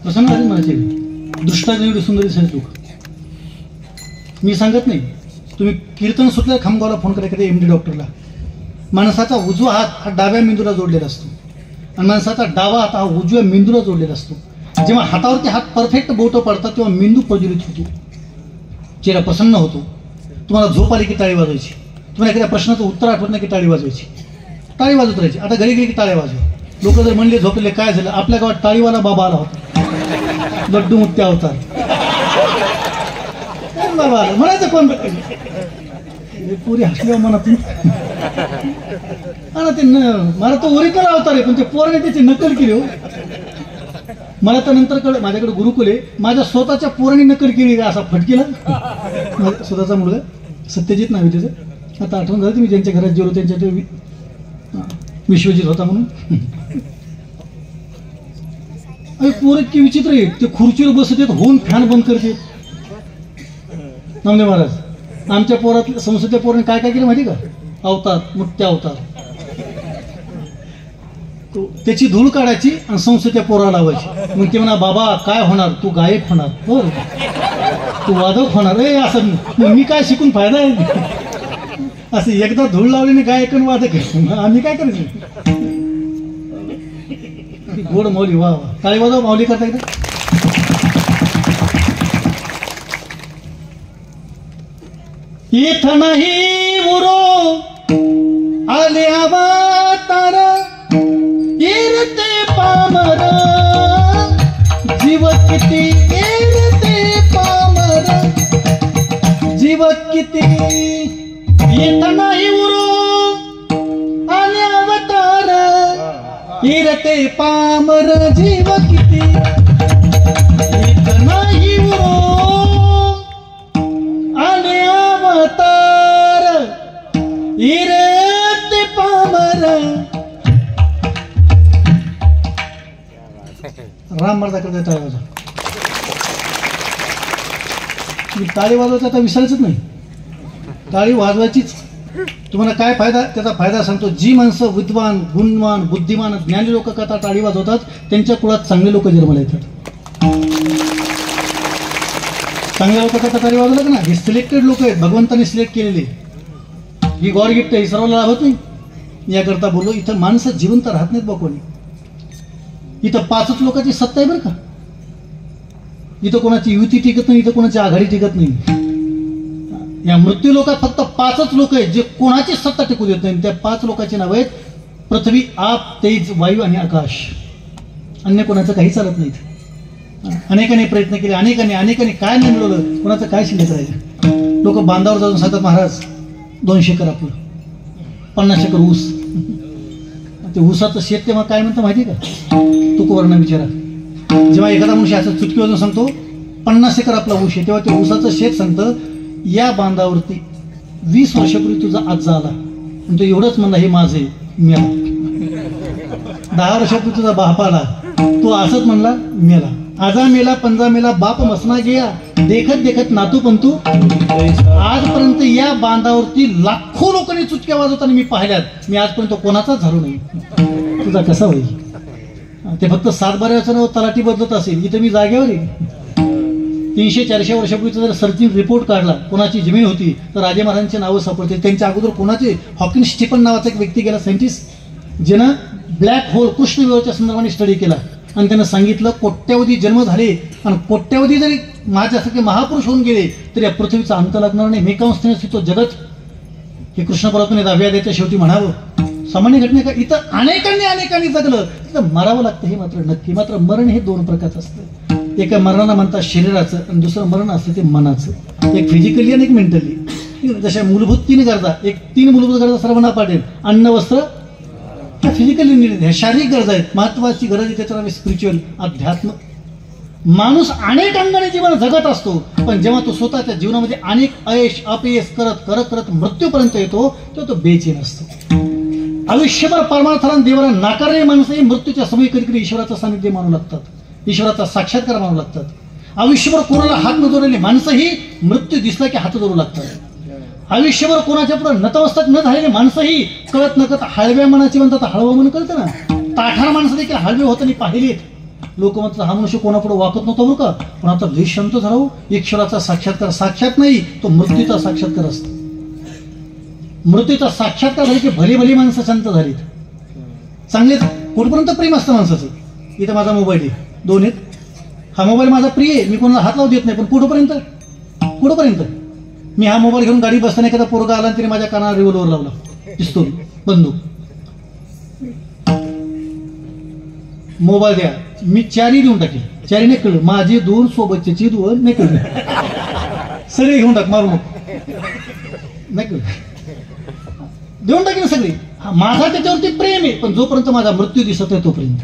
प्रसन्न झाले मला चेहरे. दृष्टाने एवढी सुंदर दिसत लोक. मी सांगत नाही, तुम्ही कीर्तन सुटल्या खामगावला फोन करा एखाद्या MD डॉक्टरला. माणसाचा उजवा हात हा डाव्या मेंदूला जोडलेला असतो आणि माणसाचा डावा हात हा उजव्या मेंदूला जोडलेला असतो. जेव्हा हातावरती हात परफेक्ट बोटं पडतात तेव्हा मेंदू प्रज्वलित होतो, चेहरा प्रसन्न होतो. तुम्हाला झोप आली की टाळी वाजवायची. तुम्हाला एखाद्या प्रश्नाचं उत्तर आठवत नाही की टाळी वाजवायची. टाळी वाजवत राहायची. आता घरी गेली की टाळ्या वाजवा. लोक जर म्हणले झोपले काय झालं, आपल्या गावात टाळीवाला बाबा आला होता, लड्डू मुक्ती अवतार. बाबा आला म्हणायचं कोण पुरी हसल्या मनातून. ते मला तो ओरिजिनल अवतार आहे, पण ते पोराने त्याची नकल केली हो. मला तर नंतर कळलं, माझ्याकडे गुरुकुल आहे, माझ्या स्वतःच्या पोराने नकल केली असा फटकेला. माझा स्वतःचा मुलगा सत्यजित नाव आहे त्याचं. आता आठवण झालं मी ज्यांच्या घरात जेवलो त्यांच्या ते विश्वजित होता म्हणून. अरे पोर इतकी विचित्र आहे, ते खुर्चीवर बसत येत होऊन फॅन बंद करते. नामदेव महाराज आमच्या पोरात संसदेच्या पोराने काय काय केलं माहिती का? अवतार, मुक्ती अवतार. त्याची धूळ काढायची आणि संसदेच्या पोरा लावायची. मग ते म्हणा बाबा काय होणार, तू गायक होणार, बरं तू वादक होणार. असं मी काय शिकून फायदा आहे? असं एकदा धूळ लावल्याने गायक आणि वादक आहे, आम्ही काय करायचं? गोड माऊली. वा वा, काय वाजव माऊली करता एकदा. इथं नाही उरो आले अवतार, येरते पामर जीव किती, येरते पामर जीव किती. इथं नाही उरो आले अवतार, येरते पामर जीव किती. इथं नाही उरो आले अवतार, येरते पामर. राम मर्दा करता टाळी वाजवा. टाळी वाजवायचं आता विसरायचंच नाही, टाळी वाजवायचीच. तुम्हाला काय फायदा, त्याचा फायदा सांगतो. जी माणसं विद्वान, गुणवान, बुद्धिमान, ज्ञानी लोक करता टाळी वाजवतात त्यांच्या कुळात चांगले लोक जन्माला येतात. चांगल्या लोक करता टाळी वाजवतात ना, हे सिलेक्टेड लोक आहेत, भगवंताने सिलेक्ट केलेले. ही गॉड गिफ्ट आहे, सर्वांना लाभत नाही. याकरता बोललो, इथं माणसं जिवंत राहत नाहीत बा कोणी. इथं 5च लोकांची सत्ता आहे बरं का. इथं कोणाची युती टिकत नाही, इथं कोणाची आघाडी टिकत नाही. या मृत्यू लोकात फक्त 5च लोक आहेत जे कोणाची सत्ता टिकू देत नाही. त्या 5 लोकांची नाव आहेत पृथ्वी, आप, तेज, वायू आणि आकाश. अन्य कोणाचं काही चालत नाही. अनेकांनी प्रयत्न केले, अनेकांनी काय नाही मिळवलं, कोणाचं काय शिल्लक राहिलं. लोक बांधावर जाऊन सांगतात महाराज 200 एकर आपलं, 50 एकर ऊस. ते ऊसाचं शेत तेव्हा काय म्हणतं माहिती का? तुकोवरनं विचारा. जेव्हा एखादा मनुष्य असं चुटकी वाजून सांगतो 50 एकर आपला ऊस आहे, तेव्हा ते ऊसाचं शेत सांगतं या बांधावरती 20 वर्षापूर्वी तुझा आजा आला आणि तो एवढंच म्हणला हे माझे मेला. 10 वर्षापूर्वी तुझा बाप आला, तो असंच म्हणला मेला. आजा मेला, पंजा मेला, बाप मसना गया, देखत देखत नातू पंतू. आजपर्यंत या बांधावरती लाखो लोकांनी चुटक्या वाजवताना मी पाहिल्यात. मी आजपर्यंत कोणाचाच झालो नाही. तुझा कसा होईल? ते फक्त 7 बाऱ्याचं तलाठी बदलत असेल. इथं मी जागेवर आहे. 300-400 वर्षापूर्वीचा जर सर्चिंग रिपोर्ट काढला, कोणाची जमीन होती तर राजे महाराजांची नावं सापडतील. त्यांच्या अगोदर कोणाचे, हॉकिन्स स्टीफन नावाचा एक व्यक्ती गेला, सायंटिस्ट, ज्यानं ब्लॅक होल कृष्णविवरच्या संदर्भाने स्टडी केला आणि त्यानं सांगितलं कोट्यावधी जन्म झाले आणि कोट्यावधी जरी माझ्यासारखे महापुरुष होऊन गेले तरी या पृथ्वीचा अंत लागणार नाही. मेकांस्थित स्थितो जगत, हे कृष्ण परमात्म्याने 10व्या अध्यायाच्या शेवटी म्हणावं. सामान्य घटने का इथं अनेकांनी जगलं, तिथं मरावं लागतं हे मात्र नक्की. मात्र मरण हे 2 प्रकारचं असतं. एका मरणाला म्हणतात शरीराचं आणि दुसरं मरण असतं ते मनाचं. एक फिजिकली आणि एक मेंटली. जशा मूलभूत 3 गरजा, 3 मूलभूत गरजा सर्वांना पाठेल: अन्न, वस्त्र त्या फिजिकली नीड ह्या शारीरिक गरज आहेत. महत्वाची गरज आहे त्याचं नाव स्पिरिच्युअल, अध्यात्म. माणूस अनेक अंगाने जीवन जगत असतो, पण जेव्हा तो स्वतःच्या जीवनामध्ये अनेक अयश अपयश करत करत करत मृत्यूपर्यंत येतो तेव्हा तो बेचैन असतो. आयुष्यभर परमार्थाला देवाला नाकारणारी माणसंही मृत्यूच्या समयी कधी कधी ईश्वराचं सानिध्य मानू लागतात, ईश्वराचा साक्षात्कार मानू लागतात. आयुष्यभर कोणाला हात न जोडलेली माणसंही मृत्यू दिसला की हात जोडू लागतात. आयुष्यभर कोणाच्या पुढे नतमस्तक न झालेली माणसंही कळत न कळत हळव्या मनाची म्हणतात. हळवं मन कळतं ना, ताठार माणसं देखील हळवे होताना पाहिलेत. लोक म्हणतात हा मनुष्य कोणापुढे वाकत नव्हता बरं का, पण आता लय शांत झालो. ईश्वराचा साक्षात्कार साक्षात नाही, तो मृत्यूचा साक्षात्कार असतो. मृत्यूचा साक्षात्कार झाली की भली भली माणसं शांत झालीत. चांगलेच कुठपर्यंत प्रेम असतं माणसाचं. इथं माझा मोबाईल आहे, दोन आहेत. हा मोबाईल माझा प्रिय आहे, मी कोणाला हात लावू देत नाही, पण कुठपर्यंत मी हा मोबाईल घेऊन गाडी बसताना एखादा पोरगा आला तरी माझ्या कानाला रिव्हॉल्वर लावला, दिसतो बंदूक. मोबाईल द्या, मी चारी देऊन टाकेल. चारी नाही कळलं, माझे दोन सोबतचे दोन नाही कळलं, सगळे घेऊन टाक, मारू नको, नाही कळलं, देऊन टाकेल सगळे. माझा त्याच्यावरती प्रेम आहे, पण जोपर्यंत माझा मृत्यू दिसत आहे तोपर्यंत.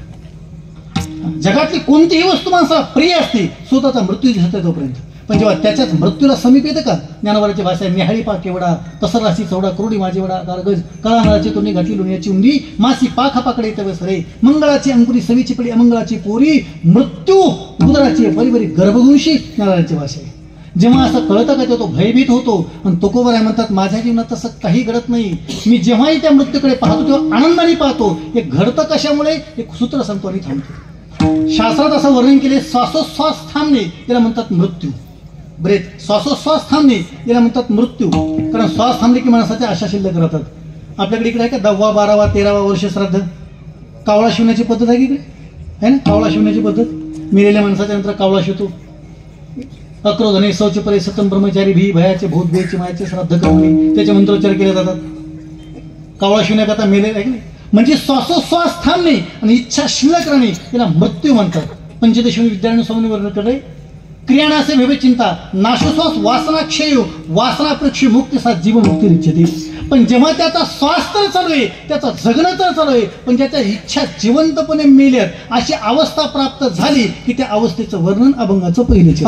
जगातली कोणतीही वस्तू माणसाला प्रिय असते, स्वतःचा मृत्यू दिसत आहे तोपर्यंत. पण जेव्हा त्याच्याच मृत्यूला समीप येतं का, ज्ञानवराची भाषा आहे, निहाळी पा केवडा तसराशी चौडा करोडी माझे वडा कारगज कळानाची तोंडी घातली लोण्याची उंडी मासी पाखा पाकडे तवे सरे मंगळाची अंकुरी सवीची पडी अमंगळाची पोरी मृत्यू उदराची बरी गर्भगुंशी. ज्ञानवराची भाषा आहे. जेव्हा असं कळतं का तो भयभीत होतो. आणि तुकोबर आहे म्हणतात माझ्या जीवनात तसं काही घडत नाही. मी जेव्हाही त्या मृत्यूकडे पाहतो तेव्हा आनंदाने पाहतो. हे घडतं कशामुळे, एक सूत्र सांगतो आणि थांबतो. शास्त्रात असं वर्णन केले, श्वासोश्वास थांबणे याला म्हणतात मृत्यू. ब्रेथ, श्वासोश्वास थांबणे याला म्हणतात मृत्यू. कारण श्वास थांबले की माणसाच्या आशा शिल्लक राहतात. आपल्याकडे इकडे आहे का 10वा 12वा 13वा वर्ष श्राद्ध, कावळा शिवण्याची पद्धत आहे की इकडे, आहे ना कावळा शिवण्याची पद्धत. मेलेल्या माणसाच्या नंतर कावळा शिवतो. अक्रोधने शौच परे सतम ब्रह्मचारी भी भयाचे भूत बेचे मायाचे श्राद्ध करणे त्याचे मंत्रोच्चार केले जातात. कावळा शिवण्याकरता मेले आहे की नाही. म्हणजे श्वासोश्वास थांबणे आणि इच्छा शिल्लक राहणे याला मृत्यू म्हणतात. पंचदशी विद्यार्थी स्वामी वर्णन करणे. क्रियाणासे भेवे चिंता नाशोश्वास वासना क्षय वासना प्रक्षी मुक्ती साथ जीवन मुक्ती रिच्छते. पण जेव्हा त्याचा श्वास तर चालू आहे, त्याचा जगणं तर चालू आहे, पण ज्याच्या इच्छा जिवंतपणे मेल्यात अशी अवस्था प्राप्त झाली की त्या अवस्थेचं वर्णन अभंगाचं पहिलेच.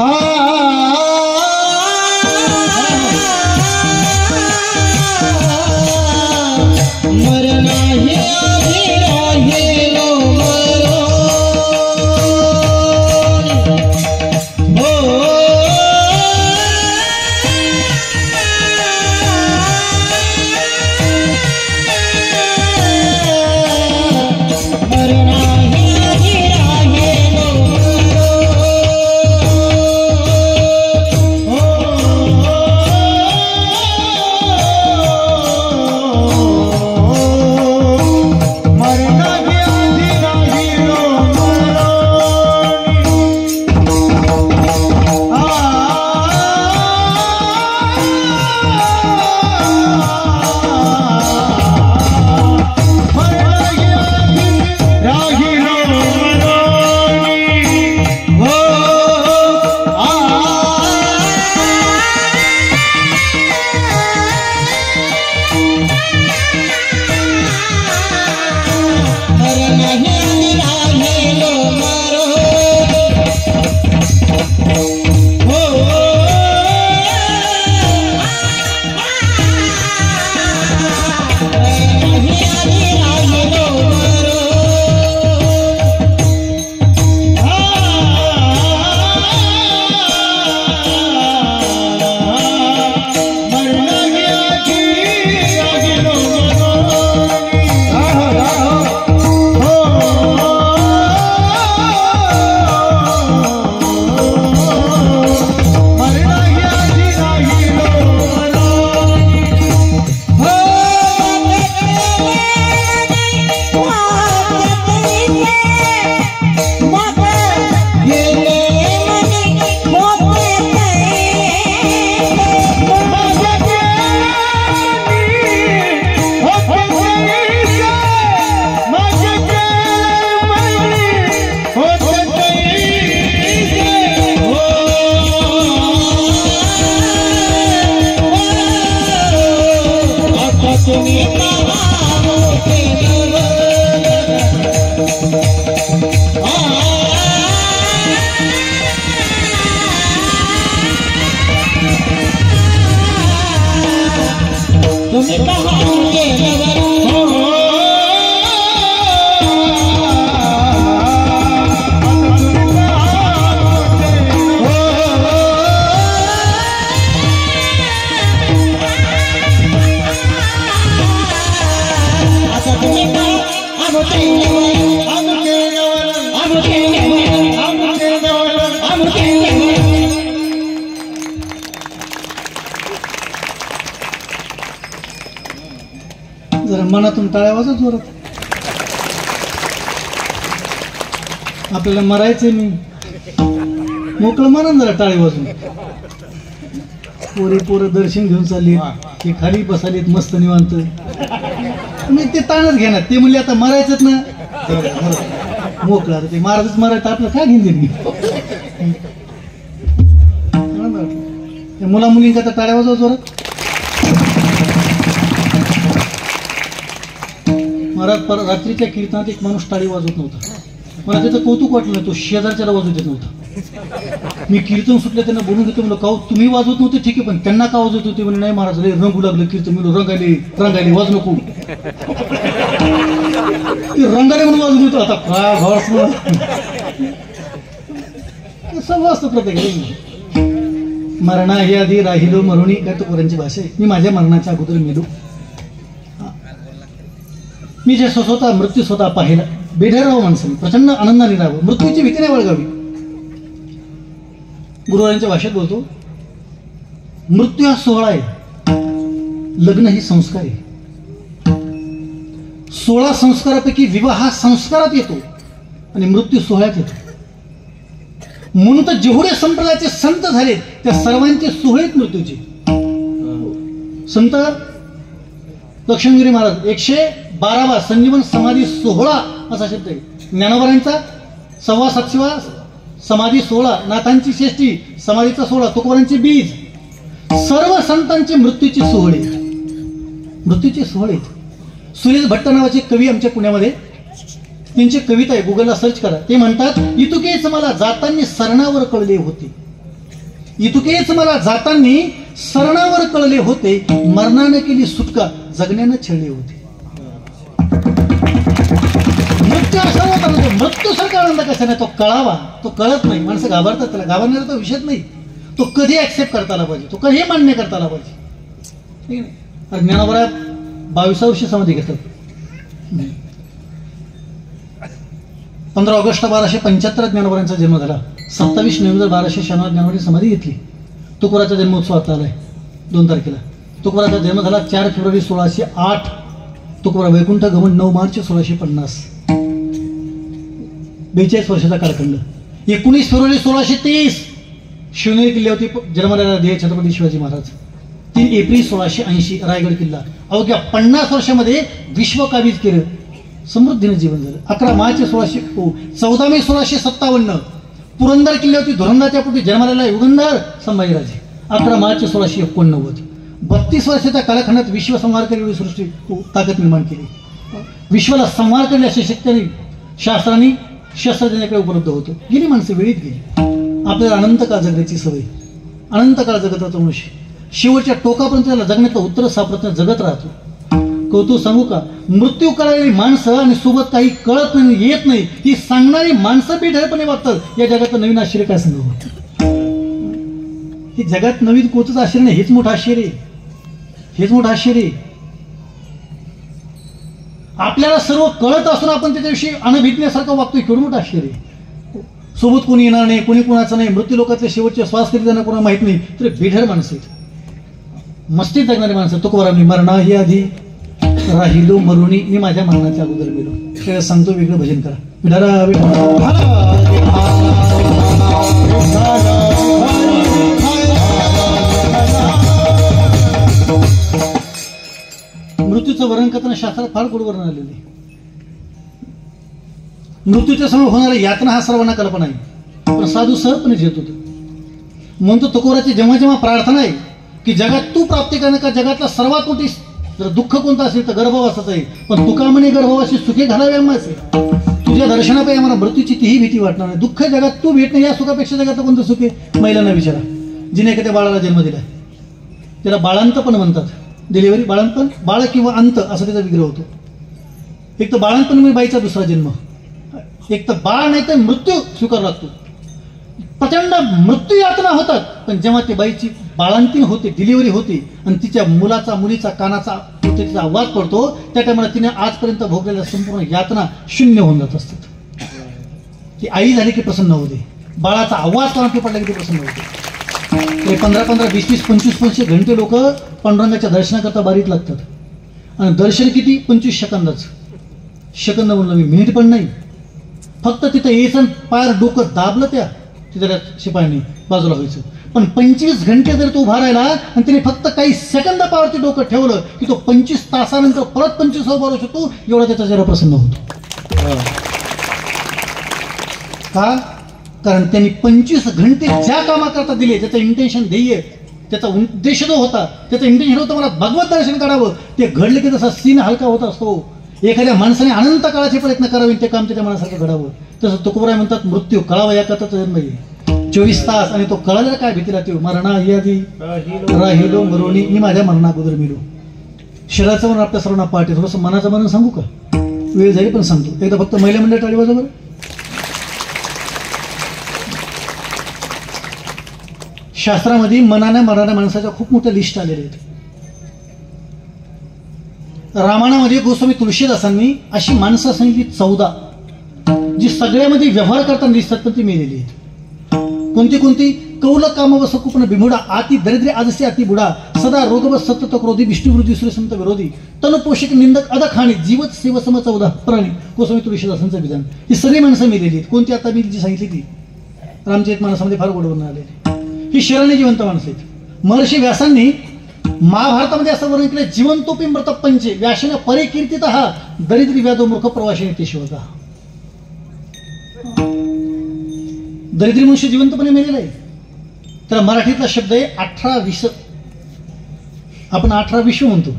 राही जरा मनातून टाळ्या वाजव जोरात. आपल्याला मरायचंय. मी मोकळं म्हणून जरा टाळी वाजून. पोरं दर्शन घेऊन चालली, ते खाली बसालीत मस्त निवांत. मी ते ताणच घेणार. ते म्हणले आता मरायचंच ना, मोकळं. ते महाराजच मरायचं, आपलं काय घेऊन मी. मुला मुलींका तर टाळ्या वाजव जोरात. महाराज रात्रीच्या कीर्तनात एक माणूस टाळी वाजवत नव्हता. मला त्याचं कौतुक वाटलं. तो शेजारच्याला वाजवू देत नव्हता. मी कीर्तन सुटलं, त्यांना बोलून घेतो. म्हणलं का तुम्ही वाजवत नव्हते ठीक आहे, पण त्यांना का वाजवत होते? म्हणजे नाही महाराज, रंगू लागलं कीर्तन. मी रंगाले वाज नको. ते रंगाले म्हणून वाजवत होतो. आता काय सर्व असतं प्रत्येक. मरणा हे आधी राहिलो मरुणी, काय तो पोरांची भाषा आहे. मी माझ्या मरणाच्या अगोदर मेलो. मी जे स्वतः मृत्यू स्वतः पाहिला. बेढर राहावं माणसाने, प्रचंड आनंदाने राहावं. मृत्यूची भीती नाही बाळगावी. गुरुवारांच्या भाषेत बोलतो, मृत्यू हा सोहळा आहे, लग्न ही संस्कार आहे. 16 संस्कारापैकी विवाह हा संस्कारात येतो आणि मृत्यू सोहळ्यात येतो. म्हणून तर जेवढे संप्रदायाचे संत झाले त्या सर्वांचे सोहळेत मृत्यूचे. संत लक्ष्मीगिरी महाराज 112वा संजीवन समाधी सोहळा असा शब्द आहे. ज्ञानोबांचा 7.25वा समाधी सोहळा, नाथांची षष्ठी समाधीचा सोहळा, तुकोबारांची बीज. सर्व संतांचे मृत्यूचे सोहळे, मृत्यूचे सोहळे. सुरेश भट्ट नावाचे कवी आमच्या पुण्यामध्ये, त्यांची कविता आहे, गुगलला सर्च करा. ते म्हणतात, इतुकेच मला जातांनी सरणावर कळले होते. इतुकेच मला जातांनी सरणावर कळले होते. मरणाने केली सुटका, जगण्यानं छळले होते. मृत्यू असा होता ना, मृत्यू सारखा आनंद कसा नाही. तो कळावा, तो कळत नाही. माणसं घाबरतात त्याला. घाबरणारा तो विषयच नाही. तो कधी ऍक्सेप्ट करता आला पाहिजे, तो कधी मान्य करता आला पाहिजे. ज्ञानोबा 22व्या वर्षी समाधी घेतात. 15 ऑगस्ट 1275 ज्ञानोबांचा जन्म झाला. 27 नोव्हेंबर 1296 ज्ञानोबांनी समाधी घेतली. तुकोबाराचा जन्मोत्सव आता आलाय 2 तारखेला. तुकोबाराचा जन्म झाला 4 फेब्रुवारी 1608. तुकोबारा वैकुंठ गमन 9 मार्च 1650. 42 वर्षाचा कालखंड. 19 फेब्रुवारी 1630 शिवनेरी किल्ल्यावरती जन्मलेला देह छत्रपती शिवाजी महाराज. 3 एप्रिल 1680 रायगड किल्ला. अवघ्या 50 वर्षामध्ये विश्व काबीज केलं. समृद्धीने जीवन झालं. 11 मार्च 14 मे 1657 पुरंदर किल्ल्यावरती धुरंदाच्या पोटी जन्मलेला युगंधर संभाजीराजे. 11 मार्च 1689. 32 वर्षाच्या कालखंडात विश्व संहार करण्याची सृष्टी ताकद निर्माण केली. विश्वाला संहार करणे अशी शक्ती शास्त्रांनी शस्त्रज्ञाकडे उपलब्ध होतं. गेली माणसं वेळीत गेली. आपल्याला अनंत काळ जगण्याची सवय, अनंत काळ जगत राहतो मनुष्य. शेवटच्या टोकापर्यंत त्याला जगण्याचं उत्तर सापडत नाही, जगत राहतो. कौतुक सांगू का, मृत्यू कळलेली माणसं आणि सोबत काही कळत नाही, येत नाही, ही सांगणारी माणसं बेढळपणे वागतात. या जगात नवीन आश्चर्य काय सांगावं. हे जगात नवीन कोणतंच आश्चर्य नाही. हेच मोठं आश्चर्य, हेच मोठं आश्चर्य. आपल्याला सर्व कळत असून आपण त्याच्याविषयी अनभिज्ञासारखं वागतोय, केवढं मोठं आश्चर्य. सोबत कोणी येणार नाही, कोणी कोणाचं नाही. मृत्यू लोकातले शेवटचे श्वास कधी त्यांना कोणाला माहित नाही. तर बेढळ माणसं आहेत, मस्तीत जगणारी माणसं. तुकोबारांनी मरणा ही आधी राहिलो मरुणी, मी माझ्या मरणाच्या अगोदर गेलो. त्याला सांगतो वेगळं भजन करा. विठाला मृत्यूचं वर्णन करताना शास्त्रात फार गोड वर्णन आलेले. मृत्यूच्या समोर होणाऱ्या यातना हा सर्वांना कल्पना आहे, पण साधू सहजपणे घेत होते. म्हणतो तुकोबाराची जेव्हा जेव्हा प्रार्थना आहे की जगात तू प्राप्ती करणं का, जगातला सर्वात मोठी जर दुःख कोणतं असेल तर गर्भवासाचं आहे. पण तुका म्हणे गर्भवासी सुखे घालावे आम्हाचे. तुझ्या दर्शनापायी आम्हाला मृत्यूची तीही भीती वाटणार नाही. दुःख जगात तू भेटणे, या सुखापेक्षा जगात कोणतं सुख आहे. महिलांना विचारा, जिने एखाद्या बाळाला जन्म दिला, त्याला बाळांत पण म्हणतात. डिलिव्हरी बाळांतपण, बाळ किंवा अंत असा त्याचा विग्रह होतो. एक तर बाळांतपण म्हणजे बाईचा दुसरा जन्म, एक तर बाळ नाही तर मृत्यू स्वीकार लागतो. प्रचंड मृत्यू यातना होतात. पण जेव्हा ते बाईची बाळंतीण होते, डिलिव्हरी होती आणि तिच्या मुलीचा कानाचा तिचा आवाज पडतो, त्या टायमाला तिने आजपर्यंत भोगलेल्या संपूर्ण यातना शून्य होऊन जात असतात. ती आई झाली की प्रसन्न होते, बाळाचा आवाज कानात पडला की ते प्रसन्न होते. 15-15, 20-20, 25-25 घंटे लोक पांडुरंगाच्या दर्शनाकरता बारीत लागतात. आणि दर्शन किती? 25 सेकंदाच. सेकंद म्हणलं मी, मिनिट पण नाही. फक्त तिथं यायचं, पायर डोकं दाबलं त्या तिथल्या शिपायांनी, बाजूला व्हायचं. पण 25 घंटे जर तो उभा राहिला आणि तिने फक्त काही सेकंद पावरती डोकं ठेवलं की तो 25 तासानंतर परत 25 उभा राहू शकतो, एवढा त्याचा चेहरा प्रसन्न होतो. का? कारण त्यांनी 25 घंटे ज्या कामाकरता दिले, त्याचं इंटेन्शन ध्येय, त्याचा उद्देश जो होता, त्याचं इंटेन्शन होतं मला भगवत दर्शन करावं, ते घडले की तसा सीन हलका होत असतो. एखाद्या माणसाने अनंत काळाचे प्रयत्न करावे, ते काम त्याच्या मनासारखं घडावं. तसं तुकोबराय म्हणतात, मृत्यू कळावा या कथाचा जन्म आहे 24 तास, आणि तो कळायला काय भीती राहते? मरणा ही आधी राहिलो मरोणी, मी माझ्या मरणा अगोदर मिळू. शरीराचं मरण आपल्या सर्वांना पाठ आहे. थोडंसं मनाचं मरण सांगू का? वेळ जाईल पण सांगतो. एकदा फक्त महिला मंडळ टाळी वाजवा बरं. शास्त्रामध्ये मनाने मरणाऱ्या माणसाच्या खूप मोठ्या लिस्ट आलेल्या आहेत. रामायणामध्ये गोस्वामी तुळशीदासांनी अशी माणसं सांगितली 14 जी सगळ्यामध्ये व्यवहार करताना दिसतात, पण ती मेलेली आहेत. कोणती कोणती? कौल काम व सकुपन बिमुडा, अति दरिद्री आजसे अति बुडा, सदा रोगव सतत क्रोधी, विष्णुवृत्ती सूर्यसंत विरोधी, तन पोषक निंदक अदखाणी, जीवत सेवसम 14 प्राणी. गोस्वामी तुळशीदासांचं विधान. ही सगळी माणसं मेलेली आहेत. कोणती? आता मी जी सांगितली ती रामचरितमानसामध्ये फार गोडवून आलेली. ही शरीराने जिवंत माणसं आहेत. महर्षी व्यासांनी महाभारतामध्ये असं वर्णन केलं, जिवंतोपी मृत पंचे व्यासेन परे कीर्तित दरिद्री व्याधो मूर्ख प्रवाशी ते शिवका. दरिद्री मनुष्य जिवंतपणे मेलेला आहे. तर मराठीतला शब्द आहे 18-20. आपण 18-20 म्हणतो.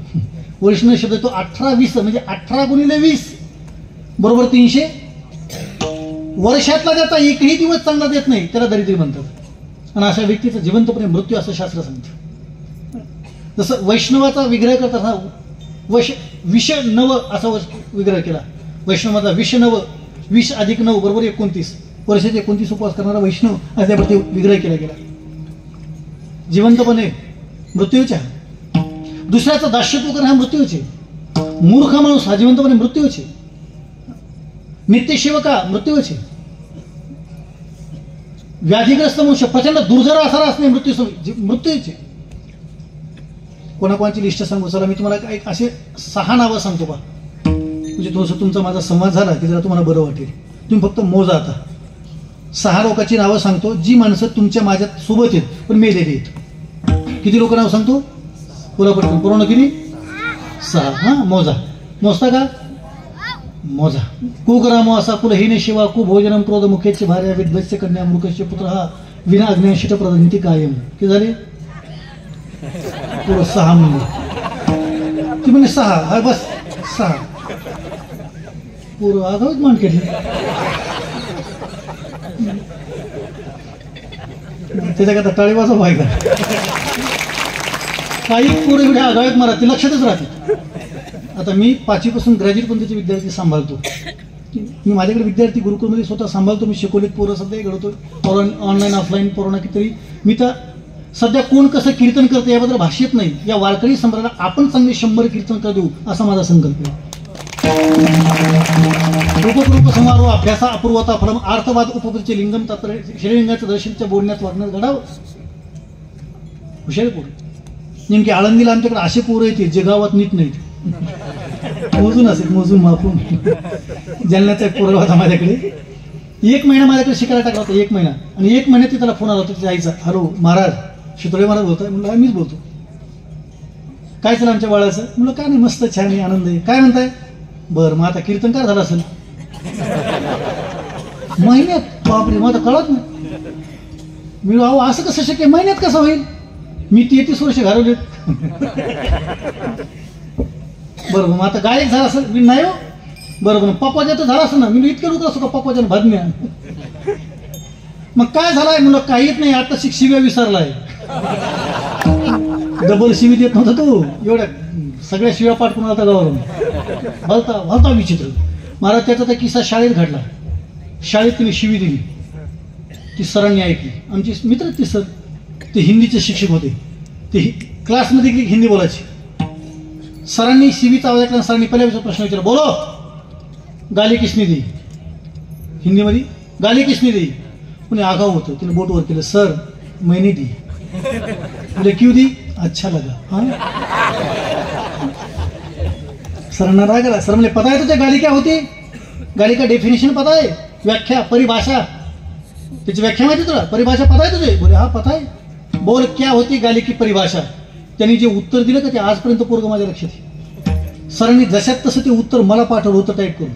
वैष्णव शब्द तो 18-20 म्हणजे 18 × 20 बरोबर 300. वर्षातला त्याचा एकही दिवस चांगला देत नाही, त्याला दरिद्री म्हणतात. आणि अशा व्यक्तीचा जिवंतपणे मृत्यू असं शास्त्र सांगतं. जसं वैष्णवाचा विग्रह करताना विष नव असा विग्रह केला. वैष्णवाचा विष नव, 20 + 9 बरोबर 29 वर्षाचे 29 उपवास करणारा वैष्णव असा त्यावरती विग्रह केला गेला. जिवंतपणे मृत्यूच्या. दुसऱ्याचं दास्यत्व करणं हा मृत्यूचे. मूर्ख माणूस हा जिवंतपणे मृत्यूचे. नित्यसेवका मृत्यूचे. व्याधीग्रस्त मनुष्य प्रचंड दुर्जर असणारा असणे मृत्यूचे. कोणाकोणाची लिस्ट सांगू? चला मी तुम्हाला एक असे 6 नावं सांगतो बा, म्हणजे थोडंसं तुमचा माझा संवाद झाला की जरा तुम्हाला बरं वाटेल. तुम्ही फक्त मोजा. आता 6 लोकांची नावं सांगतो जी माणसं तुमच्या माझ्या सोबत आहेत पण मेलेली आहेत. किती लोक नाव सांगतो? पुरा पटकन. पूर्ण किती? 6. हा मोजा. मोजता का? मोजा. कुग्रामो असा कुलहीने शिवा कु भोजनम क्रोध मुखेचे भार्या विद्वस्य कन्या मूर्खस्य पुत्र हा विना अज्ञान शिट प्रदंती कायम. किती झाले? पुरं 6 म्हणजे ती म्हणजे 6. हा बस 6 पुरं आगाऊच मान केली. त्याच्याकरता टाळी वाजव व्हायचा. काही पोरं एवढे आगाऊत मारा ते लक्षातच राहते. आता मी 5वी पासून ग्रॅज्युएट पर्यंतचे विद्यार्थी सांभाळतो. मी माझ्याकडे विद्यार्थी गुरुकुलमध्ये स्वतः सांभाळतो. मी शिकवलीत पोरं सध्या घडवतो. ऑनलाईन ऑफलाईन पोरांना कितीतरी. मी तर सध्या कोण कसं कीर्तन करतं याबद्दल भाष्यत नाही. या वारकरी संप्रदायाला आपण चांगले 100 कीर्तन कर देऊ असा माझा संकल्प आहे. रूपरूप समारोह अभ्यासा अपूर्वता फलम अर्थवाद उपपदचे लिंगम तात्पर्य श्रीलिंगाचं दर्शनच्या बोलण्यात वागण्यात घडावं. हुशार पोरं. नेमकी आळंदीला आमच्याकडे असे पोरं येते जे गावात नीट नाहीत. मोजून असेल, मोजून मापून. जालन्याचा एक पोरं होता माझ्याकडे. 1 महिना माझ्याकडे शिकायला टाकला होता. 1 महिना. आणि 1 महिन्यात त्याला फोन आला होता त्याच्या आईचा. हॅलो महाराज, शितोळे महाराज बोलतोय. म्हणलं मीच बोलतो. काय चाललं आमच्या बाळाचं? म्हणलं काय नाही, मस्त छान आहे, आनंद आहे. काय म्हणताय? बरं मग आता कीर्तन काय झालं असेल? महिन्यात? बापरे, मग आता कळत नाही. मी अहो असं कसं शक्य? महिन्यात कसं होईल? मी 33 वर्ष घालवलेत. बरोबर मग आता गायक झाला असेल? मी नाही हो. बरोबर पप्पाच्या तर झाला असेल ना? मी इतके लोक असो का पप्पाच्या भाजम्या? मग काय झालाय? म्हणलं काहीच नाही, आता शिव्या विसरलाय. डबल शिवी देत नव्हता तो. एवढ्या सगळ्या शिव्या पाठ करून आता गावावरून भलता विचित्र. महाराज त्याचा त्या किस्सा शाळेत घडला. शाळेत तिने शिवी दिली. ती सरांनी ऐकली. आमचे मित्र ते सर, ते हिंदीचे शिक्षक होते. ते क्लासमध्ये हिंदी बोलायची. सरांनी शिवीचा आवाज ऐकला, सरांनी पहिल्या प्रश्न विचारला, बोलो गाली किसने दी, हिंदीमध्ये गाली किसने दी. पुणे आगाऊ होतं, तिने बोट वर केलं, सर मैंने दी. बोले क्यों दी, अच्छा लगा. हाँ सरांना राग आला. सर म्हणले पता है तुझे गाली क्या होती, गाली का डेफिनेशन पता है, व्याख्या परिभाषा, त्याची व्याख्या माहिती तुला, परिभाषा पता है तुझे. बोले हा पता है. बोल क्या होती गाली की परिभाषा. त्यांनी जे उत्तर दिलं का ते आजपर्यंत पोरगं माझ्या लक्षात आहे. सरांनी जशात तसं ते उत्तर मला पाठवलं होतं टाईप करून.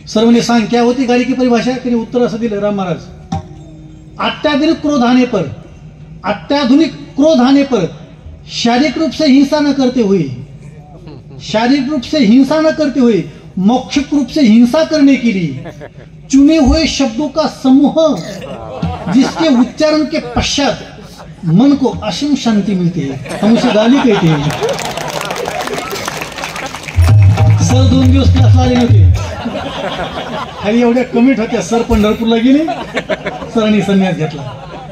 सर म्हणे सांग क्या होती गाली की परिभाषा. त्यांनी उत्तर असं दिलं, राम महाराज, अत्याधुनिक क्रोध आने पर, अत्याधुनिक क्रोध आने पर शारीरिक रूप से हिंसा न करते हुए, शारीरिक रूप से हिंसा न करते हुए मौखिक रूप से हिंसा करने के लिए चुने हुए शब्दों का समूह, जिसके उच्चारण के पश्चात मन को असीम शांति मिलती है, हम उसे गाली कहते हैं. सर 2 दिवस क्लासला आले नव्हते. खाली एवढ्या कमेंट होत्या, सर पंढरपूरला गेले, सरांनी संन्यास घेतला.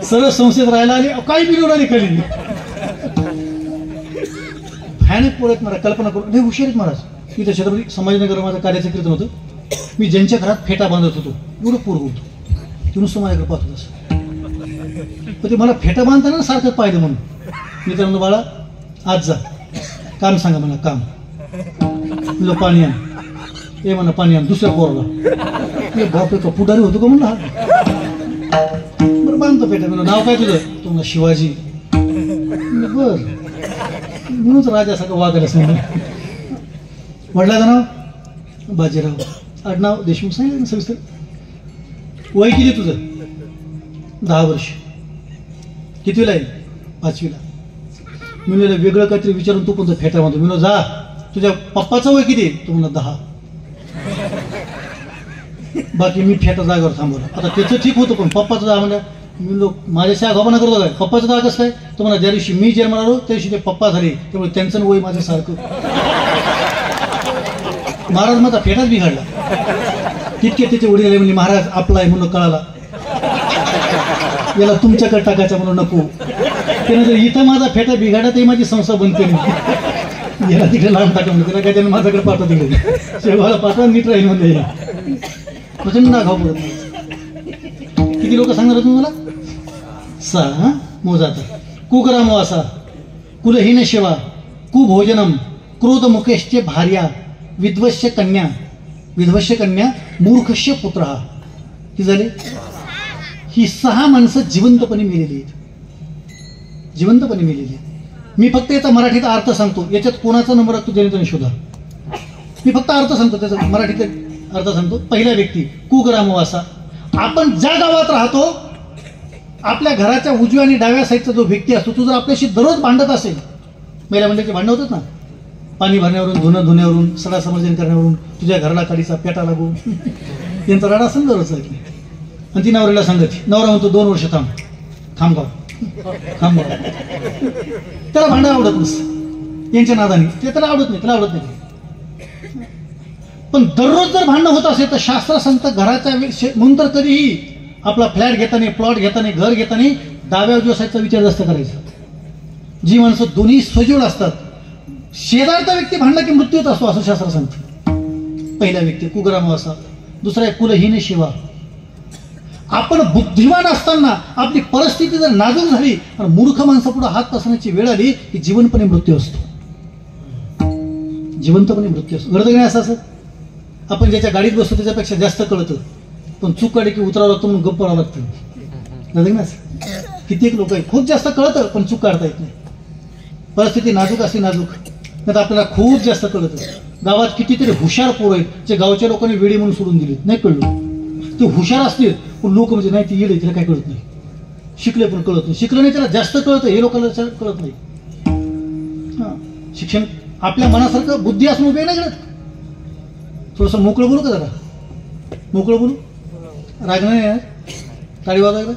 सर संस्थेत राहायला आले, काही बिघडून आली खाली. भयानक पोरत मला कल्पना करून, हे हुशार आहेत महाराज. मी त्या छत्रपती संभाजीनगर माझं कार्याचं कीर्तन होतं. मी ज्यांच्या घरात फेटा बांधत होतो एवढं पोरग होतो, ते नुसतं माझ्याकडे पाहत होतं असं. पण ते मला फेटा बांधताना सारखं पाहिलं म्हणून मी त्यांना, बाळा आज जा, काम सांगा मला, काम. म्हणलं पाणी आण. हे म्हणा पाणी आण. दुसऱ्या पोराला, बापरे का पुढारी होतो का म्हणलं. बरं बांधतो फेटा. म्हणलं नाव काय तुझं. तो म्हणा शिवाजी. बर म्हणूनच राजासारखं वागायला सांगितलं. वडिलाचं नाव बाजीराव, आडनाव देशमुख. सांगितलं ना सविस्तर. वय किती तुझं. 10 वर्ष. कितवीला आहे. 5वीला. मी वेगळं काहीतरी विचारून तू पण फेटा म्हणतो. मी जा, तुझ्या पप्पाचं वय किती. तो म्हणा 10. बाकी मी फेटा जागेवर थांबवला. आता त्याचं ठीक होतं, पण पप्पाचं जा म्हणलं. मी लोक माझ्याशी आगापणा करतो काय. पप्पाचं जागा कसं काय. तो म्हणा ज्या दिवशी मी जन्माला आलो त्या दिवशी ते पप्पा झाले, त्यामुळे त्यांचं वय माझ्यासारखं. महाराज माझा फेटाच बिघडला. तितके त्याचे वडील आले, म्हणजे महाराज आपला आहे म्हणून कळाला, याला तुमच्याकडे टाकायचा म्हणून नको. त्यानं जर इथं माझा फेटा बिघाडा ते माझी संस्था बंद केली, याला तिकडे लांब टाका म्हणलं. त्याला काय त्यानं माझ्याकडे पाठवा, तिकडे शेवाला पाठवा, नीट राहील म्हणजे. प्रचंड आघाव पडत. किती लोक सांगणार तुम्हाला. 6 मोजा आता. कुग्रामो असा, कुलहीन शिवा, कुभोजनम, क्रोध मुकेशचे भार्या, विध्वस्य कन्या, विध्वस्य कन्या, मूर्खस्य पुत्र. ही झाले. ही 6 माणसं जिवंतपणे मेलेली आहेत, जिवंतपणे मेलेली आहेत. मी फक्त याचा मराठीत अर्थ सांगतो, याच्यात कोणाचा नंबर असतो त्याने शोधा. मी फक्त अर्थ सांगतो, त्याचा मराठीत अर्थ सांगतो. पहिला व्यक्ती कुग्रामवासा. आपण ज्या गावात राहतो, आपल्या घराच्या उजव्या आणि डाव्या साईडचा जो व्यक्ती असतो, तो जर आपल्याशी दररोज भांडत असेल, महिला मंडळाचे भांडण होतात ना, पाणी भरण्यावरून, धुणं धुण्यावरून, सडा समर्जन करण्यावरून, तुझ्या घराला काडीचा पेटा लागू, यांचा राडा असेल दररोज. आणि ती नवऱ्याला सांगायची. नवरा म्हणतो 2 वर्ष थांब, थांबगाव थांबगाव. त्याला भांडण आवडत नसतं यांच्या नादाने, ते त्याला आवडत नाही, त्याला आवडत नाही. पण दररोज जर भांडण होत असेल तर शास्त्र सांगतं घराच्या म्हणून तर कधीही आपला फ्लॅट घेताना, प्लॉट घेताना, घर घेताना डाव्या उजव्या साईडचा विचार जास्त करायचा. जी माणसं दोन्ही सजीव असतात, शेजारचा व्यक्ती भांडला की मृत्यू होत असतो असं शास्त्र सांगतं. पहिला व्यक्ती कुग्रामवासा. दुसरा आहे कुलहीन शिवा. आपण बुद्धिवान असताना आपली परिस्थिती जर नाजूक झाली आणि मूर्ख माणसापुढे हात पसरण्याची वेळ आली की जीवनपणे मृत्यू असतो, जिवंतपणे मृत्यू असतो. घडतं नाही असं. आपण ज्याच्या गाडीत बसतो त्याच्यापेक्षा जास्त कळतं, पण चूक काढली की उतरावं लागतं म्हणून गप्प पडावं लागतं. कित्येक लोक आहेत खूप जास्त कळतं पण चूक काढता येत नाही. परिस्थिती नाजूक असते, नाजूक नाही तर आपल्याला खूप जास्त कळतं. गावात कितीतरी हुशार पोरं आहेत जे गावच्या लोकांनी वेडी म्हणून सोडून दिले, नाही कळलं. ते हुशार असतील पण लोक म्हणजे नाही, ती येडे, तिला काय कळत नाही. शिकले पण कळत नाही, शिकलं नाही त्याला जास्त कळतं, हे लोकांना कळत नाही. शिक्षण आपल्या मनासारखं बुद्धी असणं उपयोग नाही कळत. थोडंसं मोकळं बोलू का जरा, मोकळं बोलू, राग नाही यार, टाळी वाजायला.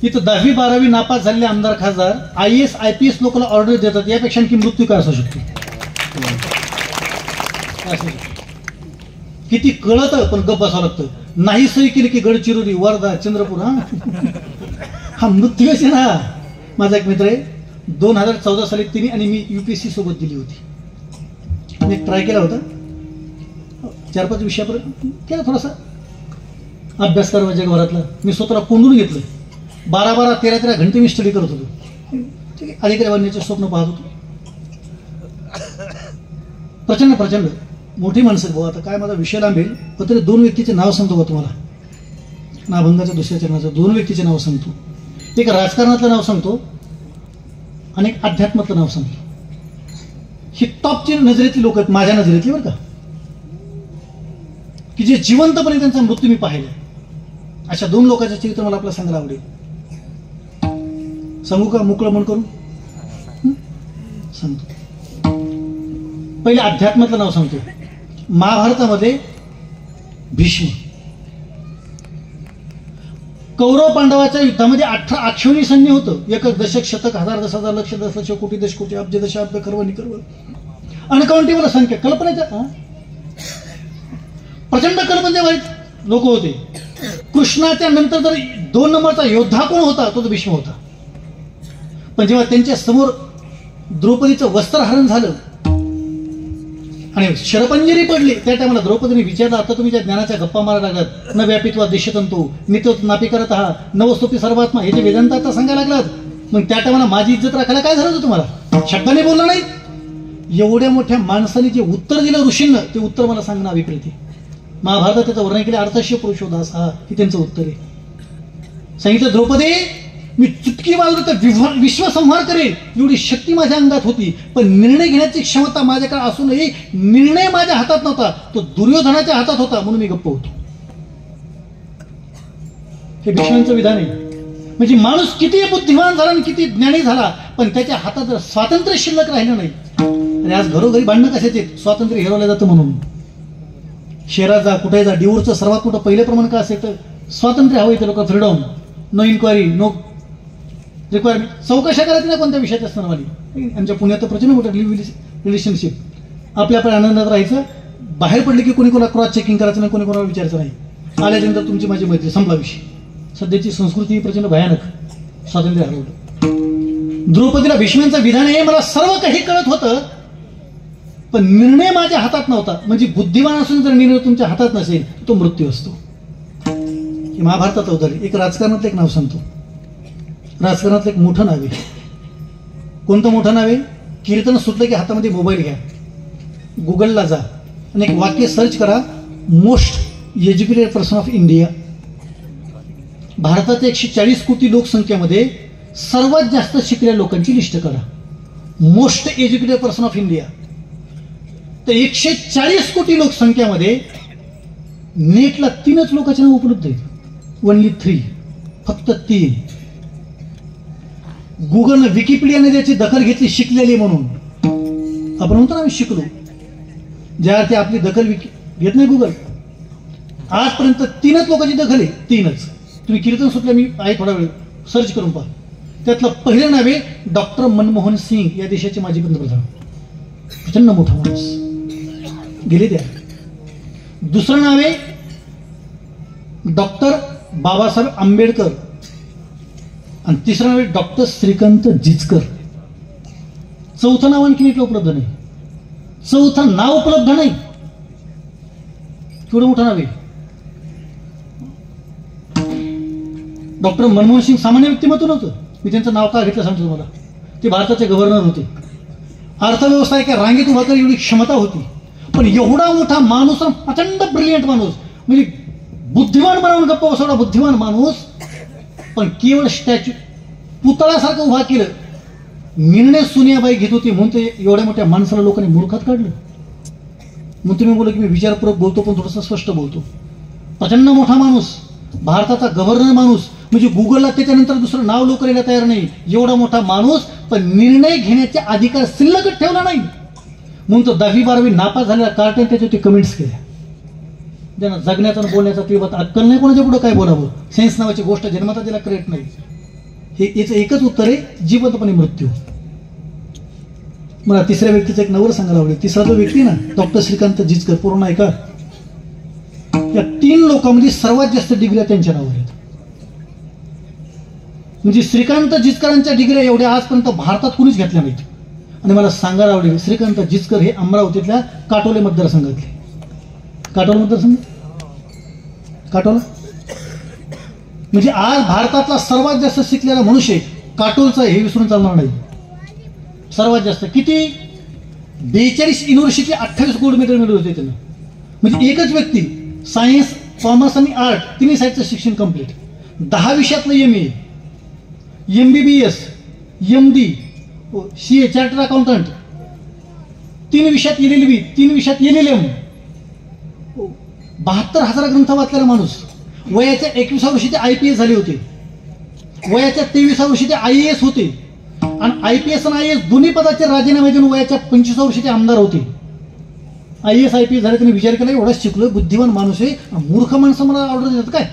इथं 10वी 12वी नापास झालेले आमदार खासदार IAS IPS लोकांना ऑर्डर देतात, यापेक्षा आणखी मृत्यू काय असू शकतो. किती कळतं पण गप्प बसावं लागतं. नाही सही केली की गडचिरोली, वर्धा, चंद्रपूर. हा मृत्यू आहे ना. माझा एक मित्र आहे, 2014 साली तिने आणि मी UPSC सोबत दिली होती. मी ट्राय केला होता, 4-5 विषयापर्यंत केला, थोडासा अभ्यास करावा जगभरातला. मी स्वतःला कोंडून घेतलं. 12-12, 13-13 घंटे मी स्टडी करत होतो. ठीक आहे, अधिकारी बनण्याचे स्वप्न पाहत होतो. प्रचंड मोठी माणसं भाऊ. आता काय माझा विषय लांबेल, पण तरी 2 व्यक्तीचे नाव सांगतो का तुम्हाला. नाभंगाच्या दुसऱ्या चरणाचं 2 व्यक्तीचे नाव सांगतो. एक राजकारणातलं नाव सांगतो आणि एक अध्यात्मातलं नाव सांगतो. ही टॉपची नजरेतली लोक आहेत, माझ्या नजरेतली बरं का, की जे जिवंतपणे त्यांचा मृत्यू मी पाहिला. अशा 2 लोकांचं चरित्र मला आपल्याला सांगायला आवडेल. सांगू का मोकळं मन करून? सांगतो. पहिले अध्यात्मातलं नाव सांगतो. महाभारतामध्ये भीष्म. कौरव पांडवाच्या युद्धामध्ये 18 अक्षोणी सैन्य होतं. 1 दशक, शतक, हजार, 10,000, लक्ष, दशलक्ष, कोटी, दशकोटी, अब्ज, दशाब्द, खर्व, निकर्व, अनकाउंटेबल संख्या. कल्पनेच्या प्रचंड कल्पनेवाईट लोक होते. कृष्णाच्या नंतर जर 2 नंबरचा योद्धा कोण होता, तो भीष्म होता. पण जेव्हा त्यांच्या समोर द्रौपदीचं वस्त्रहरण झालं आणि शरपंजरी पडली, त्या टायमाला द्रौपदीने विचारलं, आता तुम्ही ज्या ज्ञानाच्या गप्पा मारायला लागलात, न व्यापित्वा देशतंतू नित्य नापी करत आहात, नवस्तुपी सर्वात्मा, हे जे वेदांत आता सांगायला लागलात, मग त्या टायमाला माझी इज्जत राखायला काय झालं होतं तुम्हाला? शब्दाने बोलला नाही. एवढ्या मोठ्या माणसाने जे उत्तर दिलं ऋषींना, ते उत्तर मला सांगणं अभिप्रेत. महाभारतात त्याचं वर्णन केलं, अर्थस्य पुरुषोदास, हा हे त्यांचं उत्तर आहे. सांगितलं, द्रौपदी मी चुटकी वाजवली तर विश्वसंहार करेल एवढी शक्ती माझ्या अंगात होती, पण निर्णय घेण्याची क्षमता माझ्याकडे असूनही निर्णय माझ्या हातात नव्हता, तो दुर्योधनाच्या हातात होता, म्हणून मी गप्प होतो. हे भीष्मांचं विधान आहे. म्हणजे माणूस किती बुद्धिमान झाला आणि किती ज्ञानी झाला, पण त्याच्या हातात जर स्वातंत्र्य शिल्लक राहिलं नाही. आणि आज घरोघरी भांडणं कशाचे? स्वातंत्र्य हिरवलं जातं म्हणून. शहरात जा, कुठे जा, डिवोर्सचं सर्वात मोठं पहिलं प्रमाण काय असेल तर स्वातंत्र्य हवं. इथे लोक freedom, no inquiry, no requirement. चौकशा करायची नाही कोणत्या विषयात असताना. आमच्या पुण्यात तर प्रचंड मोठं रिलेशनशिप. आपल्या आनंदात राहायचं, बाहेर पडले की कोणी कोणाला क्रॉस चेकिंग करायचं नाही, कोणी कोणाला विचारायचं नाही. आल्याच्यानंतर तुमची माझी मैत्री, संपला विषय. सध्याची संस्कृती ही प्रचंड भयानक. स्वातंत्र्य हरवलं. द्रौपदीला भीष्मांचं विधान आहे, मला सर्व काही कळत होतं, पण निर्णय माझ्या हातात नव्हता. म्हणजे बुद्धिमान असून जर निर्णय तुमच्या हातात नसेल, तो मृत्यू असतो. हे महाभारतात उदाहरण. एक राजकारणातलं एक नाव सांगतो. राजकारणातलं एक मोठं नाव आहे. कोणतं मोठं नाव आहे? कीर्तन सुटलं की हातामध्ये मोबाईल घ्या, गुगलला जा आणि एक वाक्य सर्च करा, most educated person of India. भारताच्या 140 कोटी लोकसंख्येमध्ये सर्वात जास्त शिकलेल्या लोकांची लिस्ट करा. Most educated person of India. तर 140 कोटी लोकसंख्येमध्ये नेटला 3च लोकांचे नाव उपलब्ध आहेत. ओनली 3, फक्त 3. गुगलनं, विकिपीडियाने त्याची दखल घेतली शिकलेली म्हणून. आपण म्हणतो ना आम्ही शिकलो, ज्या अर्थी आपली दखल घेत नाही गुगल. आजपर्यंत 3च लोकांची दखल आहे, 3च. तुम्ही कीर्तन सुटलं, मी आहे थोडा वेळ सर्च करून पहा. त्यातलं पहिलं नाव आहे डॉक्टर मनमोहन सिंग, या देशाचे माजी पंतप्रधान. प्रचंड मोठा माणूस, गेले त्या. दुसरं नाव आहे डॉक्टर बाबासाहेब आंबेडकर आणि तिसरं नाव आहे डॉक्टर श्रीकांत जिचकर. चौथं नाव आणखी नीट उपलब्ध नाही. चौथं नाव उपलब्ध नाही. केवढं मोठं नाव आहे. डॉक्टर मनमोहन सिंग सामान्य व्यक्तिमत्व नव्हतं. मी त्यांचं नाव का घेतलं सांगतो तुम्हाला. ते भारताचे गव्हर्नर होते. अर्थव्यवस्था एका रांगेत उभा करायची एवढी क्षमता होती. पण एवढा मोठा माणूस, प्रचंड ब्रिलियंट माणूस, म्हणजे बुद्धिमान बनवून गप्पा बसवला बुद्धिमान माणूस, पण केवळ स्टॅच्यू पुतळ्यासारखं उभा केलं. निर्णय सोनियाबाई घेत होती म्हणून ते एवढ्या मोठ्या माणसाला लोकांनी मूर्खात काढलं. मग तुम्ही बोला की मी विचारपूर्वक बोलतो, पण थोडंसं स्पष्ट बोलतो. प्रचंड मोठा माणूस, भारताचा गव्हर्नर माणूस, म्हणजे गुगलला त्याच्यानंतर दुसरं नाव लोक करायला तयार नाही. एवढा मोठा माणूस, पण निर्णय घेण्याचे अधिकार शिल्लकच ठेवला नाही. म्हणून तो 10वी-12वी नापास झालेला कार्टन त्याच्यावरती कमेंट्स केल्या. ज्यांना जगण्याचा आणि बोलण्याचा किंवा अक्कल नाही, कोणाच्या पुढे काय बोलावं. सेन्स नावाची गोष्ट जन्माता त्याला करेक्ट नाही. हे याचं एकच उत्तर आहे, जिवंतपणे मृत्यू. मला तिसऱ्या व्यक्तीचं एक नवर सांगायला आवडेल. तिसरा जो व्यक्ती ना, डॉक्टर श्रीकांत जिचकर. पूर्ण ऐका. या 3 लोकांमध्ये सर्वात जास्त डिग्र्या त्यांच्या नावावर आहेत. म्हणजे श्रीकांत जिचकरांच्या डिग्र्या एवढ्या आजपर्यंत भारतात कुणीच घेतल्या नाहीत. आणि मला सांगायला आवडेल, श्रीकांत जिचकर हे अमरावतीतल्या काटोले मतदारसंघातले. काटोल मतदारसंघ, काटोल म्हणजे आज भारतातला सर्वात जास्त शिकलेला मनुष्य काटोलचा, हे विसरून चालणार नाही. सर्वात जास्त किती? 42 युनिव्हर्सिटी 28 गोल्ड मेडल मिळवले होते त्यांना. म्हणजे एकच व्यक्ती सायन्स, कॉमर्स आणि आर्ट तिन्ही साईडचं शिक्षण complete. 10 विषयातलं MA, MBBS, MD, CA chartered accountant, 3 विषयात LLB, 3 विषयात LLM, 72,000 ग्रंथ वाचलेला माणूस. वयाच्या 21व्या वर्षी ते IPS झाले होते. वयाच्या 23व्या वर्षी ते IAS होते. आणि IPS आणि IAS दोन्ही पदाचे राजीनामे देऊन वयाच्या 25व्या वर्षी ते आमदार होते. IAS IPS झाले. त्यांनी विचार केला, एवढा शिकलो बुद्धिमान माणूस आहे, मूर्ख माणसं मला ऑर्डर देतात काय?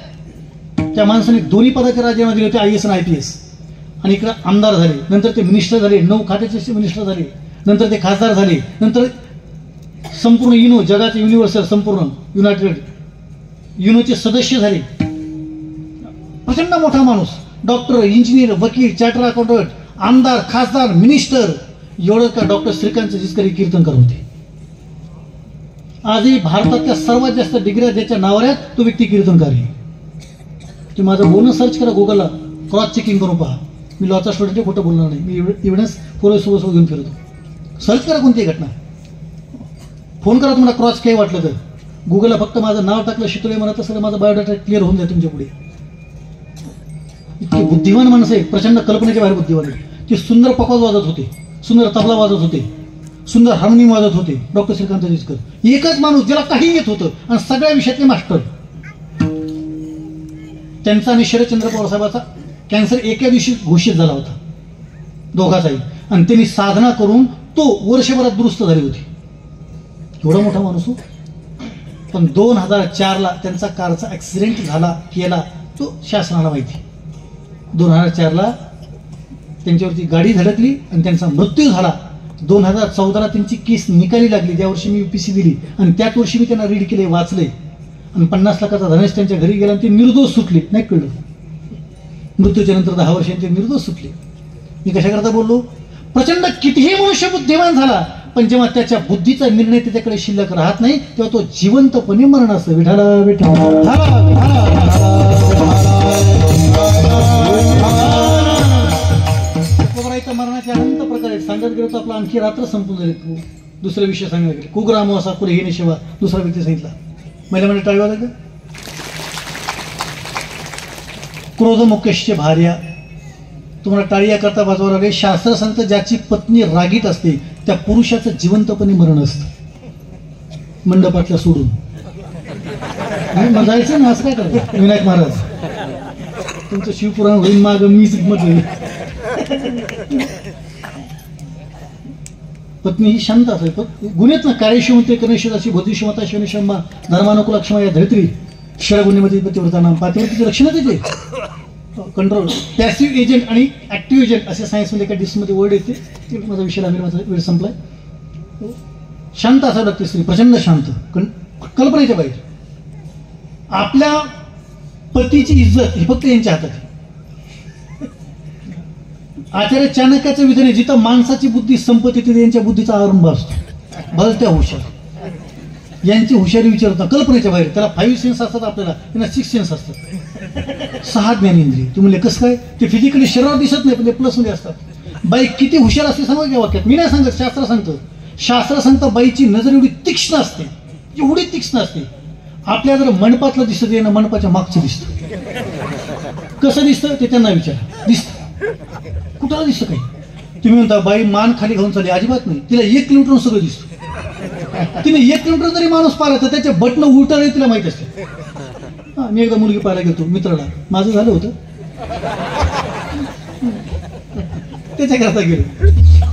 त्या माणसाने दोन्ही पदाचे राजीनामे दिले होते, IAS आणि IPS. आणि इकडे आमदार झाले, नंतर ते मिनिस्टर झाले, 9 खात्याचे मिनिस्टर झाले, नंतर ते खासदार झाले, नंतर संपूर्ण युनो, जगाचे युनिव्हर्सल संपूर्ण युनायटेड युनोचे सदस्य झाले. प्रचंड मोठा माणूस, डॉक्टर, इंजिनियर, वकील, चार्टर्ड अकाउंटंट, आमदार, खासदार, मिनिस्टर. एवढं का डॉक्टर श्रीकांत जिचकर कीर्तनकर होते. आजही भारतातल्या सर्वात जास्त डिग्र्या ज्याच्या नावावर आहेत तो व्यक्ती कीर्तनकार आहे. तुम्ही माझं बोलणं सर्च करा गुगलला, क्रॉस चेकिंग करून पहा. मी लॉचा स्टुडंट खोटं बोलणार नाही. मी एव्हिडन्स सोबत घेऊन फिरतो. सर्च करा कोणतीही घटना, फोन करा तुम्हाला क्रॉस काही वाटलं तर. गुगलला फक्त माझं नाव टाकलं शितोळे म्हणत असेल, माझा बायोडाटा क्लिअर होऊन जाईल तुमच्या पुढे. इतके बुद्धिमान माणसं आहे, प्रचंड कल्पनेच्या बाहेर बुद्धिमान आहे. ते सुंदर पकवाज वाजत होते, सुंदर तबला वाजत होते, सुंदर हार्मोनियम वाजत होते. डॉक्टर श्रीकांत जिचकर एकच माणूस ज्याला काही येत होतं आणि सगळ्या विषयातले मास्टर. त्यांचा आणि शरदचंद्र पवार साहेबाचा कॅन्सर एका दिवशी घोषित झाला होता, दोघाचाही. आणि त्यांनी साधना करून तो वर्षभरात दुरुस्त झाली होती. एवढा मोठा माणूस हो. पण 2004ला त्यांचा कारचा ऍक्सिडेंट झाला, केला तो शासनाला माहिती. 2004ला त्यांच्यावरती गाडी धडकली आणि त्यांचा मृत्यू झाला. 2014ला त्यांची केस निकाली लागली, त्या वर्षी मी UPSC दिली आणि त्याच वर्षी मी त्यांना रीड केले, वाचले. आणि 50 लाखाचा धनेश त्यांच्या घरी गेला आणि ते निर्दोष सुटले. नाही कळलं, मृत्यूच्या नंतर 10 वर्षांनी ते निर्दोष सुटले. मी कशाकरता बोललो? प्रचंड कितीही मनुष्य बुद्धिमान झाला, पण जेव्हा त्याच्या बुद्धीचा निर्णय त्याच्याकडे शिल्लक राहत नाही तेव्हा तो जिवंतपणे मरण असतं. विठाला मरणाचे अनंत प्रकार आहेत. सांगत गेलो तर आपला आणखी रात्र संपून जाईल. दुसरा विषय सांगायला गेले, कुग्राम असा कुरे हे शिवा दुसरा व्यक्ती सांगितला. महिला म्हणजे टाळी वाजवायचं. क्रोधमुकेशचे भार्या, तुम्हाला टाळी या करता वाजवावं लागेल. शास्त्र सांगतं ज्याची पत्नी रागीट असते त्या पुरुषाचं जिवंतपणे मरण असतं, मंडपातल्या सोडून. जायचं ना, असं काय करतो विनायक महाराज? तुमचं शिवपुराण होईल माग, मीच मध्ये. पत्नी ही शांत असेल, गुन्हेत ना कार्यशिवते कनेशिवाची बुद्धिशिवता शनिशंबा धर्मानुकूल अक्षमा या धरित्री शरगुन्हेमध्ये पतिव्रता नाम. पातिव्रतेचे लक्षण येते कंट्रोल, पॅसिव्ह एजंट आणि ऍक्टिव्ह एजंट असे सायन्समध्ये एका डिस्कमध्ये वर्ड येते. माझा विषय लागेल, माझा वेळ संपलाय. शांत असावं लागते स्त्री, प्रचंड शांत, कल्पनेच्या बाहेर. आपल्या पतीची इज्जत ही फक्त यांच्या हातात आहे. आचार्य चाणक्याचं विधान आहे, जिथं माणसाची बुद्धी संपत्ती तिथे यांच्या बुद्धीचा आरंभ असतो. भलत्या हुशार, यांची हुशारी विचारता कल्पनेच्या बाहेर. त्याला 5 सेन्स असतात, आपल्याला त्यांना 6 सेन्स असतात. 6 ज्ञानेंद्रिय. तुम्ही कसं काय? ते फिजिकली शरीरावर दिसत नाही पण ते प्लसमध्ये असतात. बाई किती हुशार असते सांगा या वाक्यात. मी नाही सांगत, शास्त्र सांगतं. शास्त्र सांगतं बाईची नजर एवढी तीक्ष्ण असते, एवढी तीक्ष्ण असते. आपल्या जर मंडपातलं दिसत ना, मंडपाच्या मागचं दिसतं. कसं दिसतं ते त्यांना विचारा. दिसतं कुठला दिसतं काही? तुम्ही म्हणता बाई मान खाली घालून चालली, अजिबात नाही. तिला 1 किलोमीटर सगळं दिसतं. तिने 1 किलोमीटर जरी माणूस पाहिला तर त्याचे बटणं उलटाळे तिला माहित असते. मी एकदा मुलगी पाहायला गेलो मित्राला, माझं झालं होतं, त्याच्याकरता गेलो.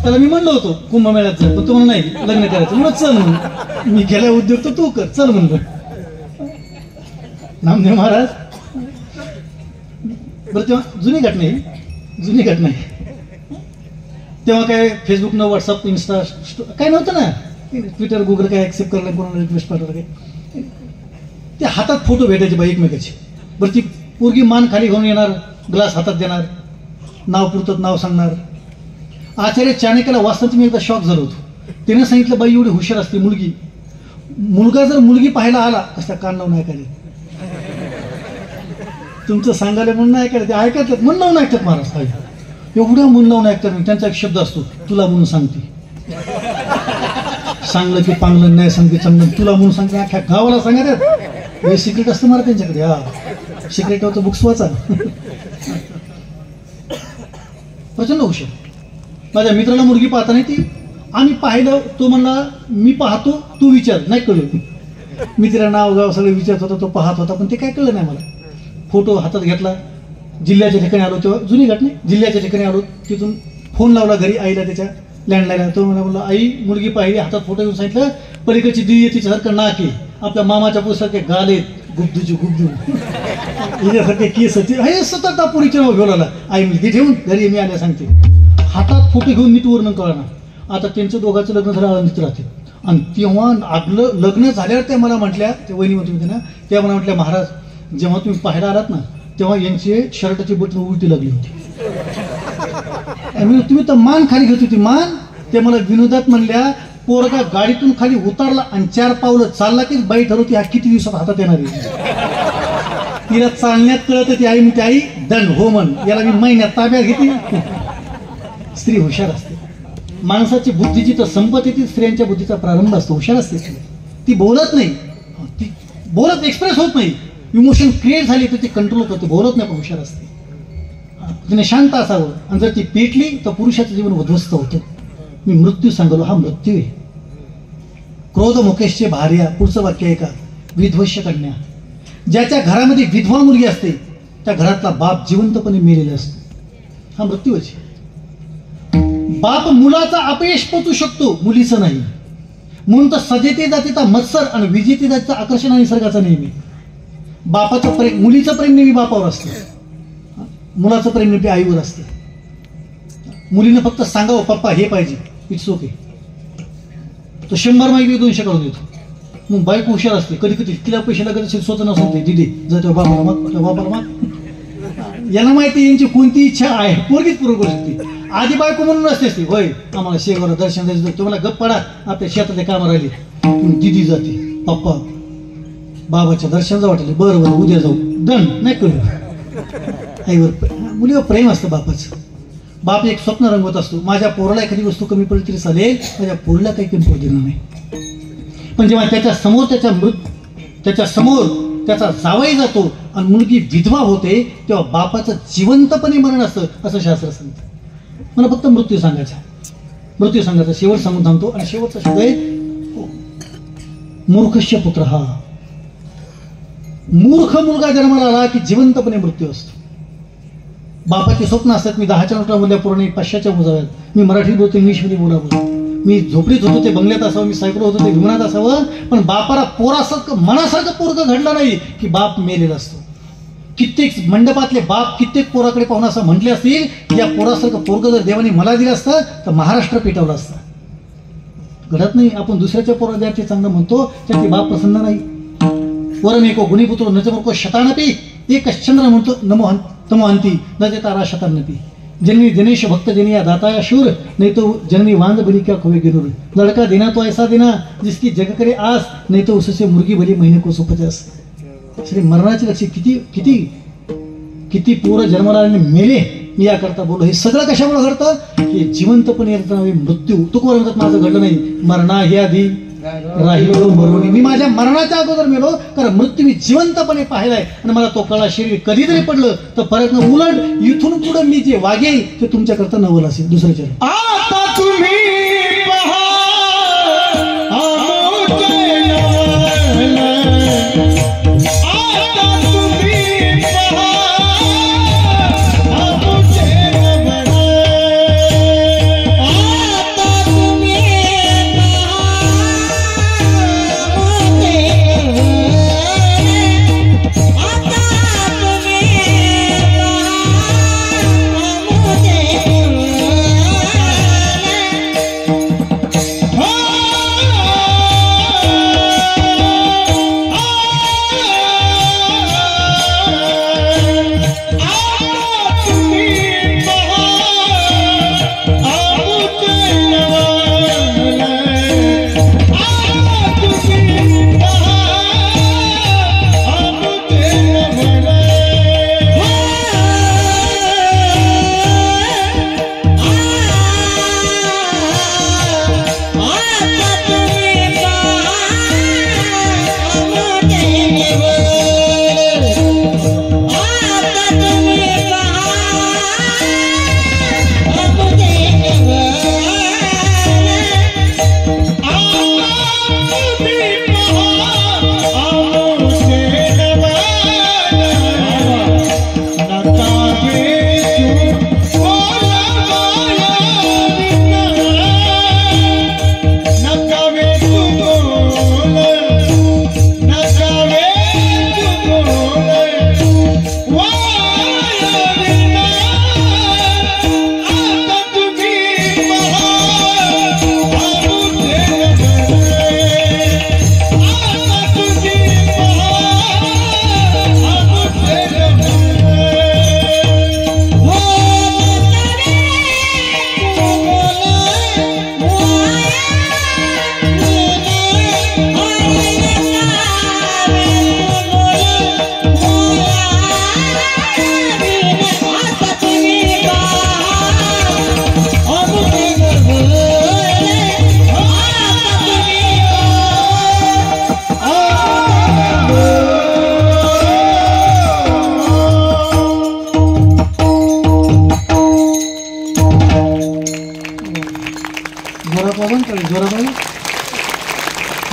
त्याला मी म्हणलो होतो कुंभमेळ्यात चल, पण तुम्हाला नाही लग्न करायचं. म्हणून चल म्हणून मी गेला उद्योग तर तू कर, चल म्हणलं. नामदेव महाराज. बरं तेव्हा जुनी घटना आहे. तेव्हा काय फेसबुक न व्हॉट्सअप इन्स्टा काय नव्हतं ना, ट्विटर गुगल काय ऍक्सेप्ट करायला कोणाला रिक्वेस्ट पाठवलं काय. ते हातात फोटो भेटायचे बा एकमेकाचे. बरं ती पोरगी मान खाली घेऊन येणार, ग्लास हातात देणार, नाव पुरतं नाव सांगणार. आचार्य चाणक्याला वाचताना मी एकदा शॉक झालो होतो. त्याने सांगितलं बाई एवढी हुशार असते मुलगी, मुलगा जर मुलगी पाहायला आला कसं कान लावून ऐकायला, तुमचं सांगायला म्हणून नाही ऐकायला, ते ऐकतात मन लावून ऐकतात महाराज. एवढ्या मन लावून ऐकतात. त्यांचा एक शब्द असतो तुला म्हणून सांगते, सांगलं की पांगलं, नाही सांगते चांगलं, तुला म्हणून सांगते. अख्ख्या गावाला सांगतात. हे सिक्रेट असतं मला त्यांच्याकडे. हा सिक्रेट होतं, बुक्स वाचा. प्रचंड हुशार. माझ्या मित्राला मुलगी पाहता नाही ती, आम्ही पाहिलं, तो म्हणला मी पाहतो तू विचार. नाही कळलं. मी तिला नाव गाव सगळं विचारत होता, तो पाहत होता, पण ते काय कळलं नाही मला. फोटो हातात घेतला, जिल्ह्याच्या ठिकाणी आलो, तेव्हा जुनी घटना, जिल्ह्याच्या ठिकाणी आलो, तिथून फोन लावला घरी आईला, त्याच्या लँडलाईनला. तो मला बोलला आई मुलगी पाहिली, हातात फोटो घेऊन सांगितलं पलीकडची दिदी तिच्यासारखं नाक आहे, आपल्या मामाच्या पुस्तके गाल आहेत, गुब्दूची गुब्दू, हिच्यासारखे केस, हे सतत पुरीचे नाव घेऊन आला. आई म्हणजे ती ठेवून घरी मी आल्या सांगते. हातात फोटो घेऊन नीट वर्णन कळणार. आता त्यांचं दोघांचं लग्न झालं, आनंदित राहते. आणि तेव्हा आपलं लग्न झाल्यावर त्या मला म्हटल्या, त्या वहिनी म्हणतो मी त्यांना, त्या मला म्हटल्या महाराज जेव्हा तुम्ही पाहायला आलात ना तेव्हा यांचे शर्टाची बटन उलटी लागली होती. तुम्ही तर मान खाली घेत होती मान. ते मला विनोदात म्हणल्या पोरगा गाडीतून खाली उतरला आणि 4 पावलं चालला की बाई ठरवती हा किती दिवसात हातात येणार आहे. तिला चालण्यात कळत ती आई म्हणते आई दंड हो म्हण, याला मी महिन्यात ताब्यात घेते. स्त्री हुशार असते. माणसाची बुद्धीची तर संपत्ती ती स्त्रियांच्या बुद्धीचा प्रारंभ असतो. हुशार असते ती बोलत नाही, ती बोलत एक्सप्रेस होत नाही, इमोशन क्रिएट झाली तर ती कंट्रोल करते, बोलत नाही पण हुशार असते. तिने शांत असावं. आणि जर ती पेटली तर पुरुषाचं जीवन उद्ध्वस्त होतं. मी मृत्यू सांगलो, हा मृत्यू आहे. क्रोध मुकेशचे भार्या, पुढचं वाक्य आहे का, विध्वंस कन्या. ज्याच्या घरामध्ये विधवा मुलगी असते त्या घरातला बाप जिवंतपणे मेलेला असतो. हा मृत्यू आहे. बाप मुलाचा अपयश पोचू शकतो, मुलीचं नाही. म्हणून तर सदेते जातीचा मत्सर आणि विजेते जातीचं आकर्षण आणि निसर्गाचा नेहमी. बापाचं प्रेम, मुलीचं प्रेम नेहमी बापावर असतं, मुलाचं प्रेम नेहमी आईवर असतं. मुलीनं फक्त सांगावं पप्पा हे पाहिजे, इट्स ओके. तो 100 मागितले 200 काढून देतो. मग बाईक हुशार असते. कधी कधी तिला पैसे लागत असेल स्वतः नसते, दिदी जर तेव्हा बापाला माग, तेव्हा बापाला माग. यांना माहिती यांची कोणती इच्छा आहे पोरगीच पूर्ण करू शकते. आधी बायको म्हणून असते होय आम्हाला शेगावला दर्शन द्यायचं, तुम्हाला गप्प पडा आपल्या शेतातले कामं राहिली. दिदी जाते पप्पा बाबाच्या दर्शनाचं वाटले, बरं बरं उद्या जाऊ, डन. नाही करू. आईवर मुलीवर प्रेम असतं बापाचं. बाप एक स्वप्न रंगवत असतो, माझ्या पोराला एखादी वस्तू कमी पडली तरी चालेल, माझ्या पोरीला काही कमी पडू देणार नाही. पण जेव्हा त्याच्या समोर त्याचा जावई जातो आणि मुलगी विधवा होते तेव्हा बापाचं जिवंतपणे मरण असतं असं शास्त्र सांगतं. मला फक्त मृत्यू सांगायचा शेवट सांगून थांबतो. आणि शेवटचा शब्द आहे मूर्खस्य पुत्र. हा मूर्ख मुलगा जन्माला आला की जिवंतपणे मृत्यू असतो. बापाची स्वप्न असतात मी 10च्या नोटा बोलल्या पूर्ण 500च्या मोजाव्यात, मी मराठीत बोलतो, इंग्लिशमध्ये बोलावं, मी झोपडीत होतो ते बंगल्यात असावं, मी सायकल होतो ते विमानात असावं. पण बापाला पोरासारखं मनासारखं पोरगं घडलं नाही की बाप मेलेला असतो. कित्येक मंडपातले बाप कित्येक पोराकडे पाहून असं म्हटले असतील की या पोरासारखं पोरगं जर देवाने मला दिलं असतं तर महाराष्ट्र पेटवलं असतं. घडत नाही. आपण दुसऱ्याच्या पोरा ज्या ते चांगलं म्हणतो त्या ते बाप प्रसन्न नाही. वरम एको गुणीपुत्र नचमको शतानपी एक चंद्र म्हणतो नमो हंती न ते तारा शतानपी. जननी दिनेश भक्त जनिया दाताया शूर नहीं तो जननी वांद बली क्या खोवे गिरूर. लड़का देना तो ऐसा देना जिसकी जग करे आस, नहीं तो उससे मुर्गी भली महीने को 150. श्री मरणाची लक्ष्य किती किती किती पोरं जन्माला मेले मी याकरता बोललो. हे सगळं कशामुळे घडतं की जिवंतपणे मृत्यू. तुकोबार म्हणतात माझं घडलं नाही, मरणा हे आधी राहिलो मरुणी. मी माझ्या मरणाच्या अगोदर मेलो कारण मृत्यू मी जिवंतपणे पाहिलाय आणि मला तो कळा. शरीर कधी जरी पडलं तर परत न उलट इथून पुढे मी जे वागेल ते तुमच्याकरता नवल असेल. दुसरं चरण आता तुम्ही पहा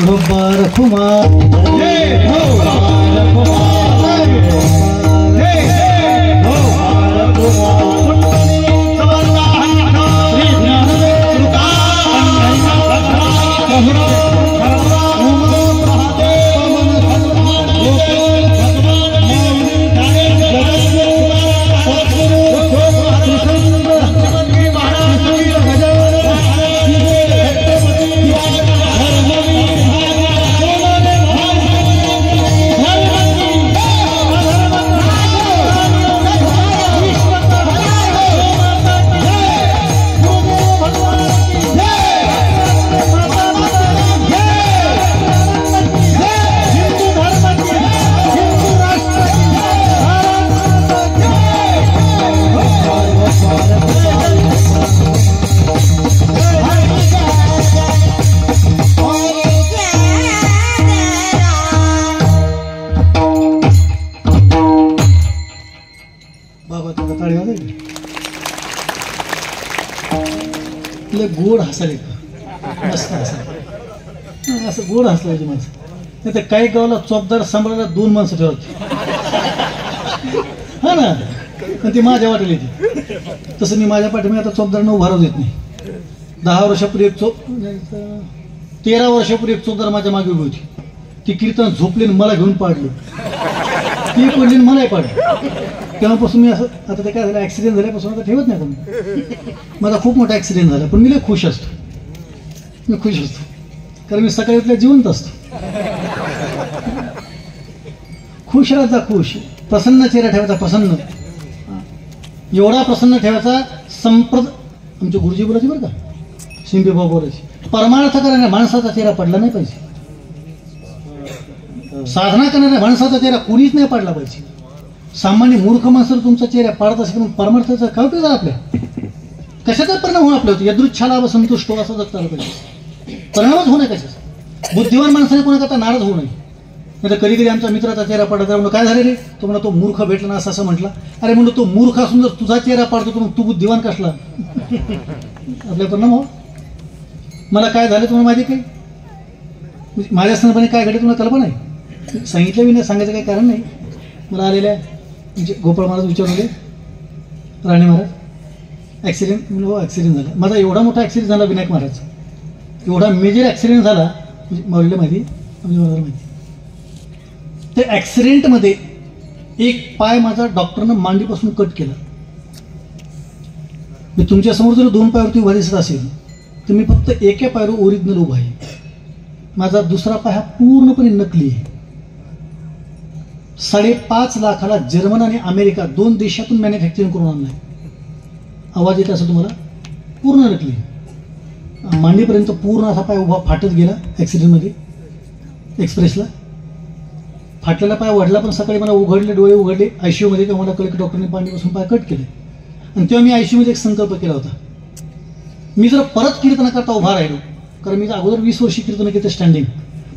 रोबार कुमार गोड हसायला मस्त हसायला असं गोड हसलं पाहिजे माणसं. नाही तर काही गावाला चोपदार सांभाळायला 2 माणसं ठेवत हा ना. पण ती माझ्या वाटेल येते. तसं मी माझ्या पाठीमागे आता चोपदारांना उभा राहू देत नाही. 10 वर्षापूर्वी एक 13 वर्षापूर्वी एक चोपदार माझ्या मागे उभी होती. ती कीर्तन झोपली मला घेऊन पाडलं. ती पडली मलाही पाडलं. तेव्हापासून मी असं आता ते काय झालं ॲक्सिडेंट झाल्यापासून आता ठेवत नाही कोणी. माझा खूप मोठा ॲक्सिडेंट झाला पण मी लय खुश असतो. मी खुश असतो कारण मी सकाळी उठल्या जिवंत असतो. खुश राहायचा खुश. प्रसन्न चेहरा ठेवायचा प्रसन्न. एवढा प्रसन्न ठेवायचा आमचे गुरुजी बोलायचे बरं का. शिंपे भाऊ बोलायचे परमार्थ करणाऱ्या माणसाचा चेहरा पडला नाही पाहिजे. साधना करणाऱ्या माणसाचा चेहरा कुणीच नाही पाडला पाहिजे. सामान्य मूर्ख माणसं तुमचा चेहरा पाडत असेल म्हणून परमार्थाचा काय उपयोग झाला आपल्या. कशाचा परिणाम होणार आपल्या होती. यदृच्छाला व संतुष्ट असं जगता आलं पाहिजे. परिणामच होऊ नये कशाचा. बुद्धिवान माणसाने कोणाकरता नाराज होऊ नये. नाही तर कधी कधी आमचा मित्राचा चेहरा पडला म्हणून काय झाले रे तो म्हणा तो मूर्ख भेटला ना असं म्हटला. अरे म्हणून तो मूर्ख असून जर तुझा चेहरा पाडतो तर मग तू बुद्धिवान कसला. आपल्या परिणाम हो. मला काय झालं तुम्हाला माहिती काही माझ्या असताना काय घडलं तुम्हाला कल्पना आहे. सांगितलं मी नाही सांगायचं काही कारण नाही. मला आलेल्या म्हणजे गोपाळ महाराज विचारले राणे महाराज ॲक्सिडेंट म्हणजे हो ॲक्सिडेंट झाला. माझा एवढा मोठा ॲक्सिडेंट झाला विनायक महाराज. एवढा मेजर ॲक्सिडेंट झाला म्हणजे माऊलीला माहिती म्हणजे मला माहिती. त्या ॲक्सिडेंटमध्ये एक पाय माझा डॉक्टरनं मांडीपासून कट केला. मी तुमच्यासमोर जर 2 पायावरती उभा दिसत असेल तर मी फक्त एका पायावर ओरिजिनल उभा आहे. माझा दुसरा पाय हा पूर्णपणे नकली आहे. 5.5 लाखाला जर्मन आणि अमेरिका 2 देशातून मॅन्युफॅक्चरिंग करून आणलाय. आवाज येत असेल तुम्हाला. पूर्ण नकली. मांडीपर्यंत पूर्ण असा पाय उभा फाटत गेला ॲक्सिडेंटमध्ये एक्सप्रेसला. फाटलेला पाय वडला पण सकाळी मला उघडले डोळे उघडले ICUमध्ये तेव्हा मला कळलं की डॉक्टरने मांडीपासून पाय कट केले. आणि तेव्हा मी ICUमध्ये एक संकल्प केला होता. मी जर परत कीर्तन करता उभा राहिलो कारण मी अगोदर 20 वर्षी कीर्तन केलं स्टँडिंग.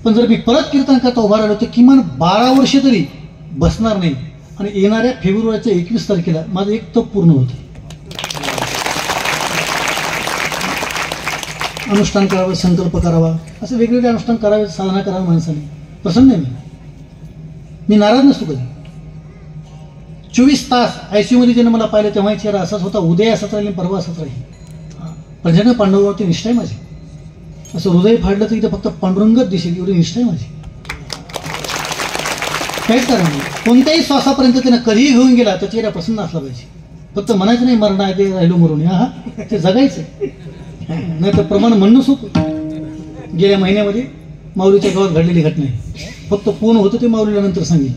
पण जर मी परत कीर्तन करता उभा राहिलो तर किमान 12 वर्षे तरी बसणार नाही. आणि येणाऱ्या फेब्रुवारीच्या 21 तारखेला माझं एक तप पूर्ण होतं. अनुष्ठान करावं संकल्प करावा असं वेगवेगळे अनुष्ठान करावे साधना करावं माणसाने. प्रसन्न आहे मी नाराज नसतो कधी. 24 तास ICUमध्ये ज्यानं मला पाहिलं तेव्हा चेहरा असाच होता. उद्या असाच राहील परवा असाच राहील. प्रजन पांडुरंगावरती निष्ठा आहे माझी. असं हृदय फाडलं तर इथं फक्त पांडुरंगच दिसेल एवढी निष्ठा आहे माझी. काहीच कारण नाही. कोणत्याही श्वासापर्यंत त्यानं कधीही घेऊन गेला तर चेहरा प्रसन्न असला पाहिजे. फक्त म्हणायचं नाही मरण आहे ते राहिलो मरून. हा ते जगायचं. नाही तर प्रमाण म्हणणं सोपं. गेल्या महिन्यामध्ये माऊलीच्या गावात घडलेली घटना आहे. फक्त कोण होतं ते माऊलीला नंतर सांगेल.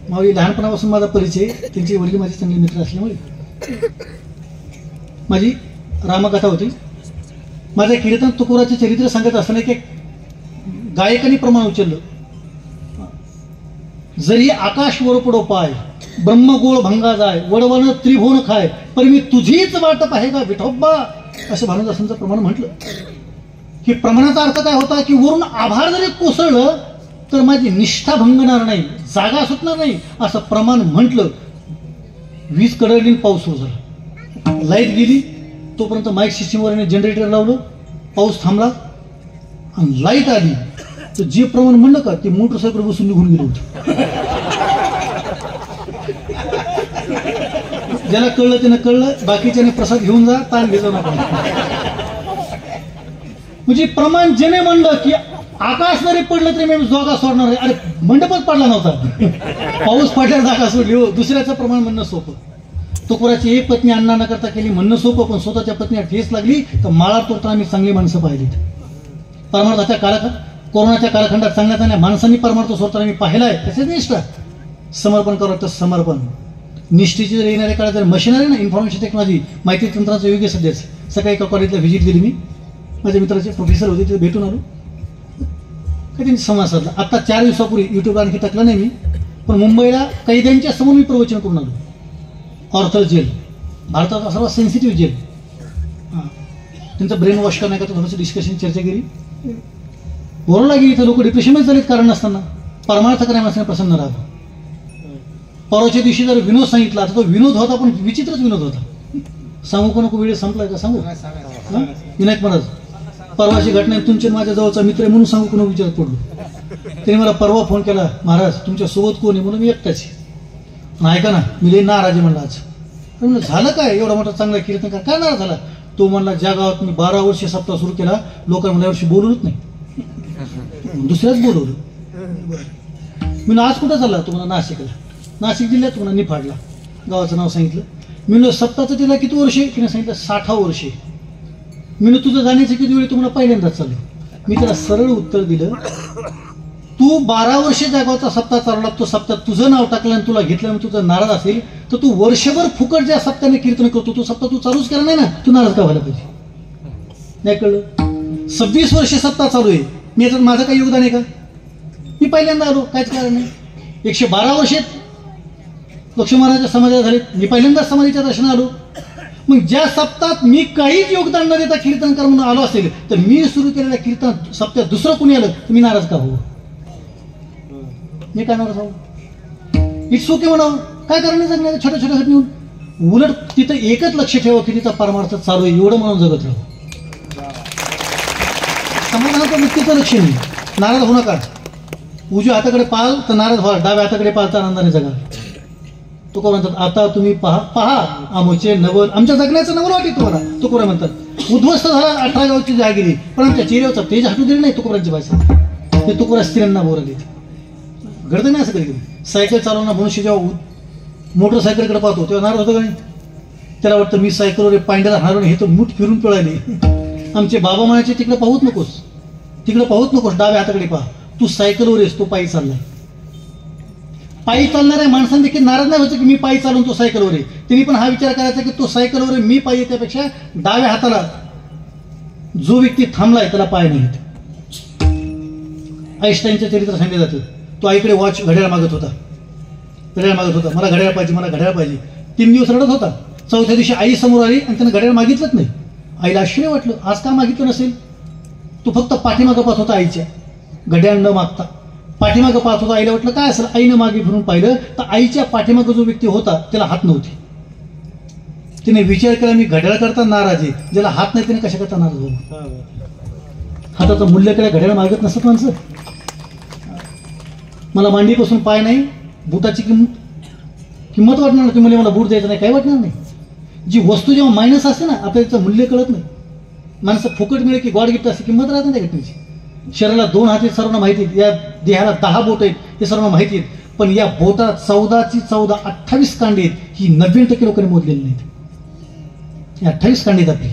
माऊली लहानपणापासून माझा परिचय. त्यांचे वडील माझे चांगले मित्र असल्यामुळे माझी रामकथा होती. माझ्या कीर्तन तुकोराचे चरित्र सांगत असताना की गायकांनी प्रमाण उचललं. जरी आकाश वर पडो पाय ब्रह्मगोळ भंगा जाय वडवण त्रिभुवन खाय पण मी तुझीच वाट पाहे का विठोबा असं भानुदासांचं प्रमाण म्हटलं. की प्रमाणाचा अर्थ काय होता की वरून आभार जरी कोसळलं तर माझी निष्ठा भंगणार नाही जागा सुटणार नाही असं प्रमाण म्हटलं. वीज कडकली पाऊस सुरू झाला. लाईट गेली तोपर्यंत माईक सिस्टीमवर जनरेटर लावलं. पाऊस थांबला. आणि लाईट आली तर जे प्रमाण म्हणलं का ते मोटरसायकल बसून निघून गेलं होतं. ज्याला कळलं त्यानं कळलं, बाकीच्याने प्रसाद घेऊन जा, ताण घेतो नका. म्हणजे प्रमाण ज्याने म्हणलं की आकाश जरी पडलं तरी मी जागा सोडणार आहे, अरे मंडपच पडला नव्हता, पाऊस पडल्यावर जागा सोडली. हो, दुसऱ्याचं प्रमाण म्हणणं सोपं. तुकोराची एक पत्नी अण्णा न करता केली म्हणणं सोपं, पण स्वतःच्या पत्नीला ठेस लागली तर माळा तोडताना आम्ही चांगली माणसं पाहिलीत. परमार्थाच्या कोरोनाच्या कालखंडात चांगल्या चांगल्या माणसांनी परमार्थ सोडताना मी पाहिला आहे. तसेच निष्ठा, समर्पण करत तर समर्पण. निष्ठेची जर येणाऱ्या काळात जर मशिनरी ना, इन्फॉर्मेशन टेक्नॉलॉजी, माहिती तंत्राचं योग्य सध्याच. सकाळी एका कॉलेजला व्हिजिट दिली मी, माझ्या मित्राचे प्रोफेसर होते, तिथे भेटून आलो, काही त्यांनी संवाद साधला. आता 4 दिवसापूर्वी युट्यूबला आणखी टाकलं नाही मी, पण मुंबईला कैद्यांच्या समोर मी प्रवचन करून आलो. ऑर्थर जेल, भारताचा सर्वात सेन्सिटिव्ह जेल. हां, त्यांचं ब्रेन वॉश करण्याकरता थोडंसं डिस्कशन चर्चा केली. बोलायला गेली तर लोक डिप्रेशनमध्ये झालेत कारण नसताना. परमार्थ करण्या माणसाने प्रसन्न राहावं. परवाच्या दिवशी जर विनोद सांगितला तर तो विनोद होता, पण विचित्रच विनोद होता. सांगू का नको, वेळ संपलाय का सांगू? विनायक महाराज, परवाची घटना, तुमच्या माझ्या जवळचा मित्र आहे म्हणून सांगू कोण विचारत पडलो. त्याने मला परवा फोन केला, महाराज तुमच्या सोबत कोण आहे म्हणून. मी एकटाच आहे. ऐका ना, मी लई नाराज आहे म्हणला आज. म्हणलं झालं काय, एवढा मोठा चांगला कीर्तन काय नाराज झाला? तो म्हणला ज्या गावात मी 12 वर्षे सप्ताह सुरू केला लोकांना मला यावर्षी बोलवलंच नाही, दुसऱ्याच बोलवलं. मी आज कुठं चालला? तुम्हाला नाशिकला, नाशिक जिल्ह्यात, तुम्हाला निफाडला, गावाचं नाव सांगितलं. मी म्हणलं सप्ताहचं तिला किती वर्षे? तिने सांगितलं 60 वर्षे. मी म्हणलं तुझं जाण्याचं किती वेळ? तुम्हाला पहिल्यांदाच चालू. मी त्याला सरळ उत्तर दिलं, तू 12 वर्षे त्या गावचा सप्ताह चालवला, तो सप्ताह तुझं नाव टाकलं आणि तुला घेतलं, तुझं नाराज असेल तर तू वर्षभर फुकट ज्या सप्ताहाने कीर्तन करतो तो सप्ताह तू चालूच केला नाही ना, तू नाराज का व्हायला पाहिजे? नाही कळलं? 26 वर्षे सप्ताह चालू आहे, मी याच्यात माझं काही योगदान आहे का? मी पहिल्यांदा आलो, काहीच कारण नाही. 112 वर्षात लक्ष्मी महाराजांच्या समाजात झाले, मी पहिल्यांदाच समाधीच्या दर्शनाला आलो. मग ज्या सप्ताहात मी काहीच योगदान न देता कीर्तन कर म्हणून आलो असेल तर मी सुरू केलेल्या कीर्तन सप्ताहात दुसरं कोणी आलं तर मी नाराज का हो? मी काय नाराज आहो? इट्स ओके म्हणावं, काय कारण जगण्याच्या छोट्या छोट्या घटनेहून. उलट तिथं एकच लक्ष ठेवा की तिचा परमार्थ चालू आहे, एवढं म्हणून जगत राहू. समाधानाचं मुक्तीचं लक्ष नाही. नाराज होऊ नका. उजव्या हाताकडे पाहाल तर नाराज व्हा, डाव्या हाताकडे पाहाल तर आनंदाने जगा. तो कोण म्हणतात, आता तुम्ही पहा आमचे नवल, आमच्या जगण्याचं नवल वाटेल तुम्हाला. तो कोण म्हणतात, उद्ध्वस्त झाला 18 गावची जहागिरी, पण आमच्या चेहऱ्यावरचा तेज हटू दिले नाही तुकोरांची भाषा. ते तुकोरा स्त्रियांना बोलत घडतं नाही असं कधी. सायकल चालवणं मनुष्य जेव्हा मोटरसायकलकडे पाहतो तेव्हा नाराज होतो का नाही? त्याला वाटतं मी सायकलवर पांड्याला हारवणे, हे तर मूठ फिरून पळाले. आमचे बाबा म्हणायचे तिकडे पाहूच नकोस, तिकडे पाहूच नकोस, डाव्या हाताकडे पहा. तू सायकलवर येस, तो पायी चाललाय. पायी चालणाऱ्या माणसांनी देखील नाराज नाही व्हायचं की मी पायी चालून तो सायकलवर आहे. त्यांनी पण हा विचार करायचा की तो सायकलवर आहे, मी पायी, त्यापेक्षा डाव्या हाताला जो व्यक्ती थांबलाय त्याला पाय नाहीत. आईन्स्टाईनचं चरित्र सांगितलं जातं. तो आईकडे वॉच घड्याळ मागत होता, मला घड्याळ पाहिजे. 3 दिवस रडत होता. 4थ्या दिवशी आई समोर आली आणि त्यानं घड्याळ मागितलंच नाही. आईला आश्चर्य वाटलं, आज का मागितलं नसेल? तो फक्त पाठीमागं पाहत होता आईच्या, घड्याळ न मागता पाठीमागं पाहत होता. आईला वाटलं काय असेल, आईनं मागे फिरून पाहिलं तर आईच्या पाठीमागं जो व्यक्ती होता त्याला हात नव्हते. तिने विचार केला मी घड्याळ करता नाराज आहे, ज्याला हात नाही त्याने कशा करता नाराज होईल? हाताचं मूल्य घड्याळ मागत नसत माणसं. मला मांडीपासून पाय नाही, बुटाची किंमत वाटणार नाही. तुम्ही मला बूट द्यायचं नाही, काही वाटणार नाही. जी वस्तू जेव्हा मायनस असते ना, आपल्याला त्याचं मूल्य कळत नाही. माणसं फुकट मिळेल की गॉड गिफ्ट असते, किंमत राहत नाही त्या घटनेची. शरीराला 2 हात आहेत सर्वांना माहिती आहेत, या देहाला 10 बोट आहेत हे सर्वांना माहिती आहेत, पण या बोटा 14ची 14 28 कांडी आहेत, ही 90% लोकांनी मोजलेली नाहीत. 28 कांडी आहेत आपली.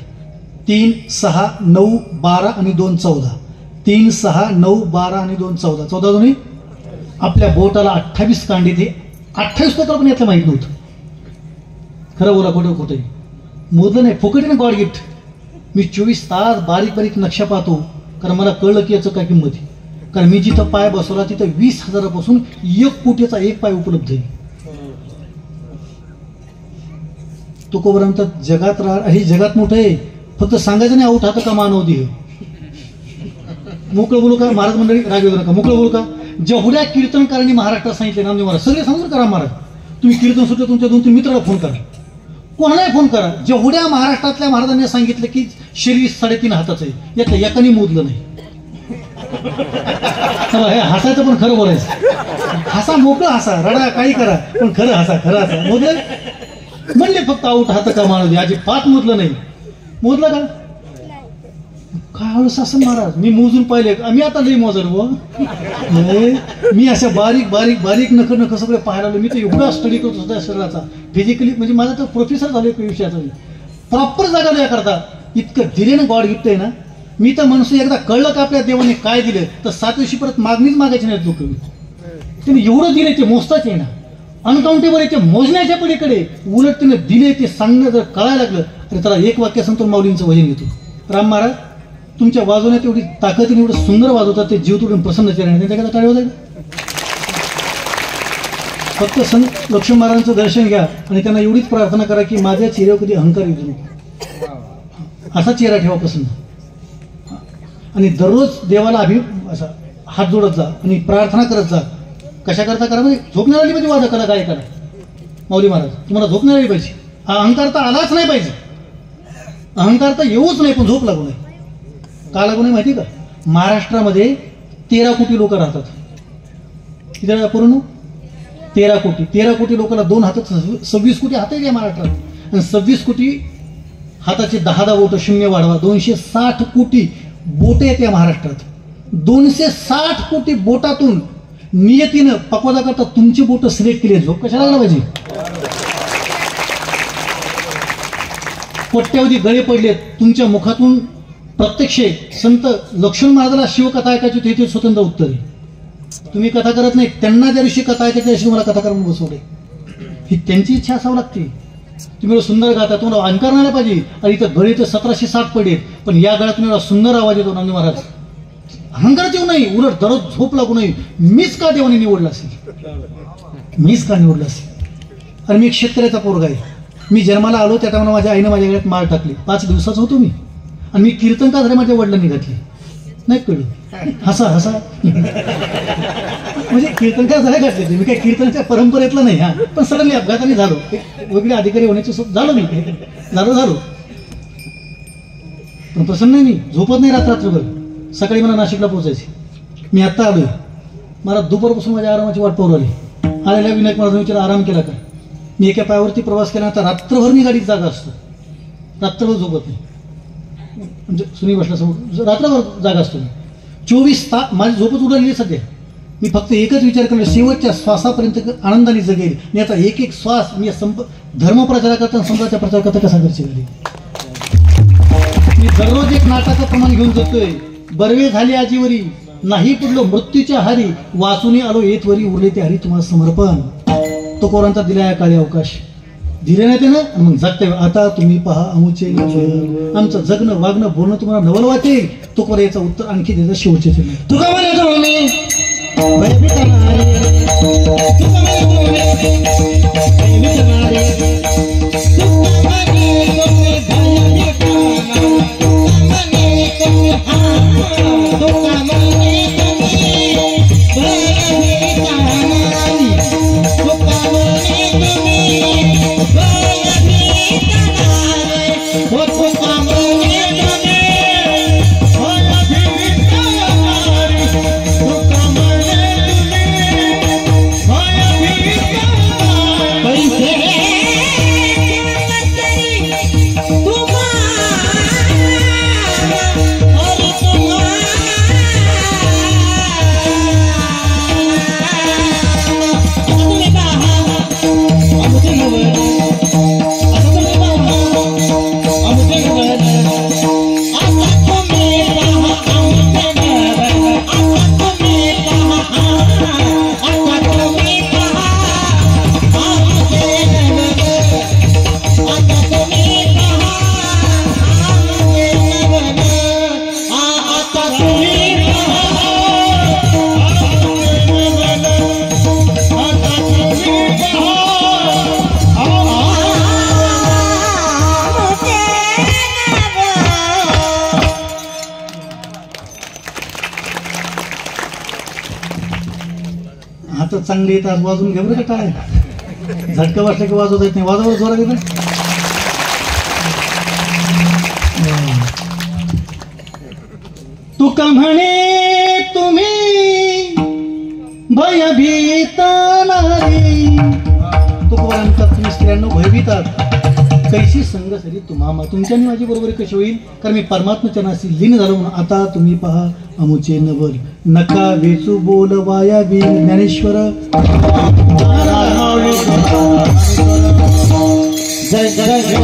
3, 6, 9, 12 आणि 2, 14. 3, 6, 9, 12 आणि 2, 14. 14 दोन्ही आपल्या बोटाला 28 कांडी. ते 28 पत्र पण यातलं माहित नव्हतं. खरं बोला खोटं मोजलं नाही, फुकट ना गॉड गिफ्ट. मी 24 तास बारीक बारीक नक्षा पाहतो, कारण मला कळलं की याचं काय किंमत आहे. कारण मी जिथं पाय बसवला तिथं 20,000 पासून 1 कोटीचा 1 पाय उपलब्ध आहे. तो कोबर म्हणतात जगात हे जगात मोठं आहे, फक्त सांगायचं नाही आऊट हात का मानव देह. मोकळं बोलू का महाराज मंडळी, राग येऊ नका, मोकळं बोलू का. जेवढ्या कीर्तनकारांनी महाराष्ट्रात सांगितले नामदेव महाराज सगळे सांगून करा महाराज. तुम्ही कीर्तन सुटलं तुमच्या 2-3 मित्राला फोन करा, कोणालाही फोन करा. जेवढ्या महाराष्ट्रातल्या महाराजांनी सांगितलं की शरीर 3.5 हाताचं आहे, यातलं एकाने मोजलं नाही. हे हसायचं पण खरं बोलायचं. हसा मोकळं हसा, रडा काही करा पण खरं हसा, खरं हसा. मोजलं म्हणले फक्त आऊट हात का माणूस दे, आजी 5 मोजलं नाही. मोजलं का काय हळूस असं महाराज मी मोजून पाहिले. आम्ही आता लई मोजल व मी अशा बारीक बारीक बारीक नख सगळे पाहायला लागलो. मी तर एवढा स्टडी करत होता शरीराचा फिजिकली, म्हणजे माझा तर प्रोफेसर झालो एक विषयाचा. प्रॉपर जागा नाही करता इतकं दिले ना गॉड गिफ्ट आहे ना. मी तर म्हणतो एकदा कळलं का आपल्या देवाने काय दिलं तर 7 वर्षी परत मागणीच मागायची नाही. लोक त्याने एवढं दिले ते मोजताच आहे ना, अनकाउंटेबल आहे ते मोजण्याच्या पलीकडे. उलट त्याने दिले ते सांगणं जर कळायला लागलं तर त्याला एक वाक्य सांगतो माऊलींचं वजन घेतो. राम महाराज तुमच्या वाजवण्यात एवढी ताकदीने एवढं सुंदर वाजवतात ते जीव तोडून प्रसन्न चेहऱ्याने त्याच्याकडे टाळी होत. फक्त संत लक्ष्मण महाराजांचं दर्शन घ्या आणि त्यांना एवढीच प्रार्थना करा की माझ्या चेहऱ्यावर कधी अहंकार येऊ नको, असा चेहरा ठेवा प्रसन्न. आणि दररोज देवाला असा हात जोडत जा आणि प्रार्थना करत जा. कशा करता करा म्हणजे झोपणार आली पाहिजे. वादा करा काय करा माऊली महाराज तुम्हाला झोपणार आली पाहिजे. अहंकार तर आलाच नाही पाहिजे, अहंकार तर येऊच नाही पण झोप लागू नये. का लागू नाही माहिती का? महाराष्ट्रामध्ये 13 कोटी लोक राहतात. किती पूर्ण 13 कोटी. 13 कोटी लोकांना 2 हात 26 कोटी हात आहे या महाराष्ट्रात. आणि 26 कोटी हाताचे 10 बोट शून्य वाढवा 260 कोटी बोटे आहेत या महाराष्ट्रात. 260 कोटी बोटातून नियतीनं पकवादा करता तुमची बोट सिलेक्ट केली. झोप कशाला लागला पाहिजे? कोट्यावधी गळे पडलेत तुमच्या मुखातून. प्रत्यक्ष संत लक्ष्मण महाराजाला शिवकथा ऐकायची होती ते स्वतंत्र उत्तर आहे. तुम्ही कथा करत नाही, त्यांना ज्या दिवशी कथा ऐकायची त्या दिवशी तुम्हाला कथा करून बसवले. ही त्यांची इच्छा असावं लागते. तुम्ही सुंदर गाता तुम्हाला अहंकार नाही पाहिजे. आणि इथं गळे तर 1760 पडले पण या गळ्यात तुम्हाला सुंदर आवाज येतो. नामदेव महाराज अहंकारात येऊ नये, उलट दररोज झोप लागू नये. मीच का देवाने निवडला असेल, मीच का निवडला असेल. आणि मी एक शेतकऱ्याचा पोरगा आहे. मी जन्माला आलो त्या टायमाला माझ्या आईने माझ्या गळ्यात माळ टाकली. 5 दिवसाचा होतो मी. आणि मी कीर्तन का झाले माझ्या वडिलांनी घातली नाही कळलं. हसा हसा म्हणजे कीर्तन का झाले घातले मी काय कीर्तनाच्या परंपरेतलं नाही. हा पण सडनली अपघाताने झालो. वेगळे अधिकारी होण्याचे झालो मी झालो पण प्रसन्न नाही. मी झोपत नाही रात्रभर. सकाळी मला नाशिकला पोहोचायचे. मी आत्ता आलोय. मला दुपारपासून माझ्या आरामाची वाट पाहू आली. आलेल्या विनायक महाराज विचार आराम केला का? मी एका पायावरती प्रवास केला तर रात्रभर मी गाडीत जागा असतो. रात्रभर झोपत नाही. म्हणजे सुनी बसला समोर रात्रभर जागा असतो मी. 24 तास माझी झोपच उडालेली सध्या. मी फक्त एकच विचार करतो शेवटच्या श्वासापर्यंत आनंदाने जगेल. मी आता एक एक श्वास मी धर्म प्रचार करता संतांचा प्रचार करता कसा खर्च केली. मी दररोज एक नाटाचं प्रमाण घेऊन जातोय. बर्वे झाले आजीवरी नाही पुढलो मृत्यूच्या हारी वाचून आलो येतवरी उरले ते हरी तुम्हाला समर्पण. तो कोरांचा दिलाय काळी अवकाश दिले नाही त्यानं. मग जगते आता तुम्ही पहा अमुचे आमचं जगणं वागणं बोलणं तुम्हाला नवल वाटेल. तो कोरा याचं उत्तर आणखी द्यायचं शेवटचे तुका म्हणायचं मी हात चांगली येतात वाजून घ्या बरं का. काय झटका वाजला की वाजवता येत नाही. वाजवा जोरात येतं. तुका म्हणे भयभीत नारी. तुकोबारांचा तुम्ही स्त्रियांनो भयभीतात कैशी संग सरी तुम्हा तुमच्यानी माझी बरोबरी कशी होईल, कारण मी परमात्म्याच्या नाशी लीन झालो म्हणून. आता तुम्ही पहा अमुचे नवल, नका वेचू बोल वाया बी. ज्ञानेश्वर जय जय जय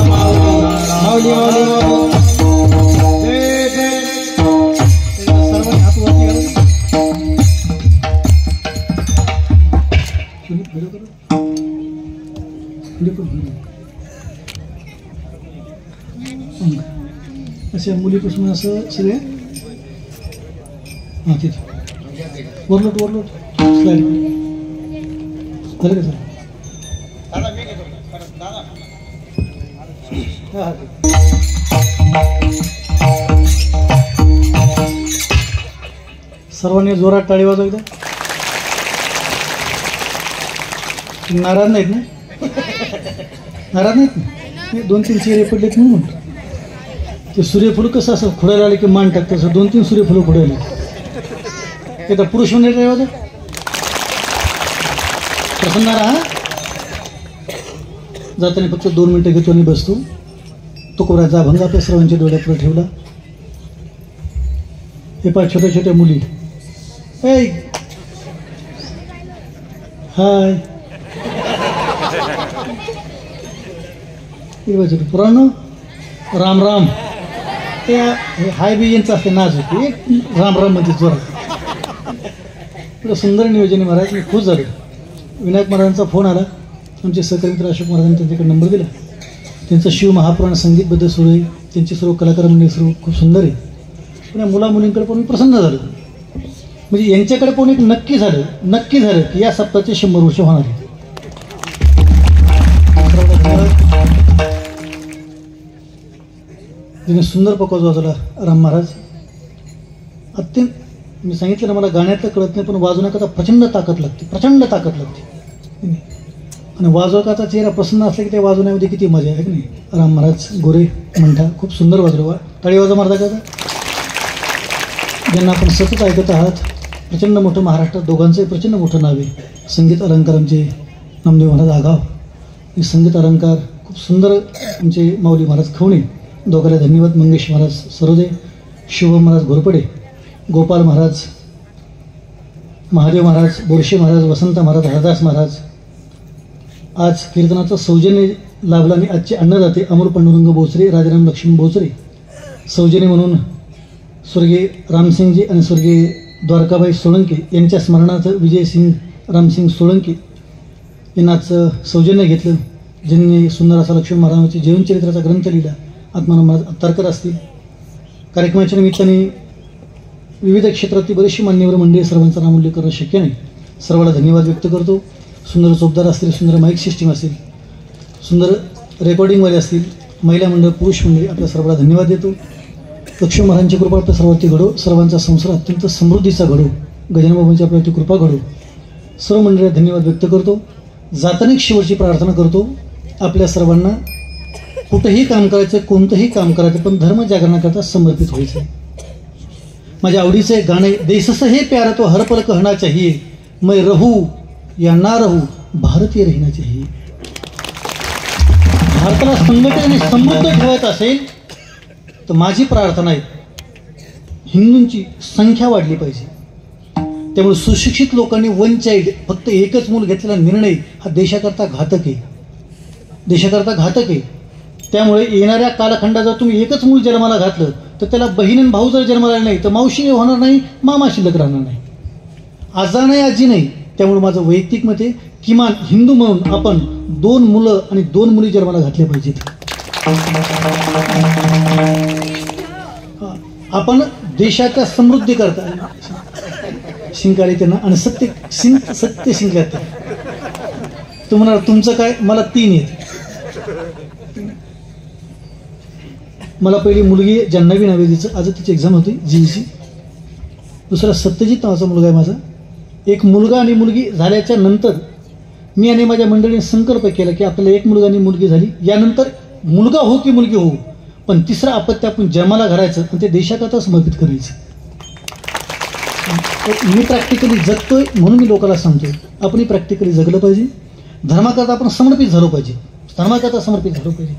माऊली माऊली सर्वांनी हात वरती घाला. अशा मुलीपासून असं सगळे हां तिथे वरलोट वरलोट स्लाईड झालं का सर? हां हां सर्वांनी जोरात टाळी वाजवा एकदा. नाराज नाहीत ना? नाराज नाहीत ना? 2-3 चेहरे पडलेत म्हणून म्हणतो. ते सूर्यफूल कसं असं खुडायला आले की मान टाकतं, असं 2-3 सूर्यफुलं खुडायला. एकदा पुरुष मंडळी टाळी वाजवा. प्रसन्न राहा. जाताना फक्त 2 मिनटं घेतो आणि बसतो. तुकोबाराचा अभंग आपल्या सर्वांच्या डोळ्यापुढे ठेवला. हे पहा छोट्या छोट्या मुली. ऐ हाय पुराणो राम राम. ते हाय बी यांचं असते नाच होते. एक राम राम म्हणजे जोरात. एवढं सुंदर नियोजन आहे महाराज. मी खुश झालो. विनायक महाराजांचा फोन आला. आमचे सहकारी मित्र अशोक महाराजांनी त्यांच्याकडे नंबर दिला. त्यांचं शिव महापुराण संगीतबद्दल सुरू आहे. त्यांची सर्व कलाकार मंडळी सर्व खूप सुंदर आहे. पण या मुला मुलींकडे पण प्रसन्न झालं. म्हणजे यांच्याकडे पण एक नक्की झालं की या सप्ताहाचे 100 वर्ष होणार आहे. तिने सुंदर पकवाज वाजवला राम महाराज. अत्यंत मी सांगितलं ना, मला गाण्यातलं कळत नाही, पण वाजवण्याकरता प्रचंड ताकद लागते. आणि वाजवकाचा चेहरा प्रसन्न असला की ते वाजवण्यामध्ये किती मजा आहे की नाही. राम महाराज गोरे म्हणता खूप सुंदर वाजवा. टाळी वाजवा महाराजाचा. ज्यांना आपण सतत ऐकत आहात. प्रचंड मोठं महाराष्ट्रात दोघांचंही प्रचंड मोठं नाव आहे. संगीत अलंकार आमचे नामदेव महाराज आगाव आणि संगीत अलंकार खूप सुंदर आमचे माऊली महाराज खवणे. दोघांना धन्यवाद. मंगेश महाराज सरोदे, शुभम महाराज घोरपडे, गोपाल महाराज, महादेव महाराज, बोरशे महाराज, वसंत महाराज, हरदास महाराज. आज कीर्तनाचं सौजन्य लाभलं आणि आजचे अन्नदाते अमर पांडुरंग बोचरे, राजाराम लक्ष्मण बोचरे. सौजन्य म्हणून स्वर्गीय रामसिंगजी आणि स्वर्गीय द्वारकाबाई सोळंके यांच्या स्मरणार्थ विजयसिंग रामसिंग सोळंके यांना सौजन्य घेतलं. ज्यांनी सुंदर असा लक्ष्मण महाराजांचे जीवनचरित्राचा ग्रंथ लिहिला. आत्माराम महाराज अत्तारकर असतील. कार्यक्रमाच्या निमित्ताने विविध क्षेत्रातील बरीचशी मान्यवर मंडळी सर्वांचा नामोल्लेख करणं शक्य नाही. सर्वांना धन्यवाद व्यक्त करतो. सुंदर चौकदार असतील, सुंदर माईक सिस्टीम असेल, सुंदर रेकॉर्डिंगवाले असतील, महिला मंडळ, पुरुष मंडळी, आपल्या सर्वांना धन्यवाद देतो. लक्ष्मण महाराजांची कृपा आपल्या सर्वांची घडो. सर्वांचा संसार अत्यंत समृद्धीचा घडो. गजाननबाबांची आपल्यावरती कृपा घडो. सर्व मंडळीला धन्यवाद व्यक्त करतो. जाताना शेवटची प्रार्थना करतो. आपल्या सर्वांना कुठंही काम करायचं, कोणतंही काम करायचं, पण धर्म जागरणाकरता समर्पित व्हायचं. माझ्या आवडीचं एक गाणं, देश से है प्यारा तो हर पल कहना चाहिए, मैं रहूं या ना रहूं भारतीय रहना चाहिए. भारताला संघटित आणि समृद्ध ठेवायचं असेल तर माझी प्रार्थना आहे, हिंदूंची संख्या वाढली पाहिजे. त्यामुळे सुशिक्षित लोकांनी वन चाइल्ड, फक्त एकच मूल घेतलेला निर्णय हा देशाकरता घातक आहे. त्यामुळे येणाऱ्या कालखंडात जर तुम्ही एकच मूल जन्माला घातलं तर त्याला बहीण आणि भाऊ जर जन्माला नाही तर मावशी होणार नाही, मामा शिल्लक राहणार नाही, आजा नाही, आजी नाही. त्यामुळे माझं वैयक्तिक मत आहे, किमान हिंदू म्हणून आपण 2 मुलं आणि 2 मुली जन्माला घातल्या पाहिजेत. आपण देशाच्या समृद्धी करता शिंकाले त्यांना आणि सत्य शिंकल्यात. तुम्हाला तुमचं काय, मला 3 आहेत. मला पहिली मुलगी जान्हवी नावेदीचं, आज तिची एक्झाम होती जीईची. दुसरा सत्यजित नावाचा मुलगा आहे माझा. एक मुलगा आणि मुलगी झाल्याच्या नंतर मी आणि माझ्या मंडळीने संकल्प केला की आपल्याला एक मुलगा आणि मुलगी झाली, यानंतर मुलगा हो की मुलगी हो, पण तिसरं अपत्य आपण जन्माला घालायचं आणि ते देशाकरता समर्पित करायचं. मी प्रॅक्टिकली जगतोय म्हणून मी लोकांना सांगतोय आपणही प्रॅक्टिकली जगलं पाहिजे. धर्माकरता आपण समर्पित झालो पाहिजे. धर्माकरता समर्पित झालो पाहिजे.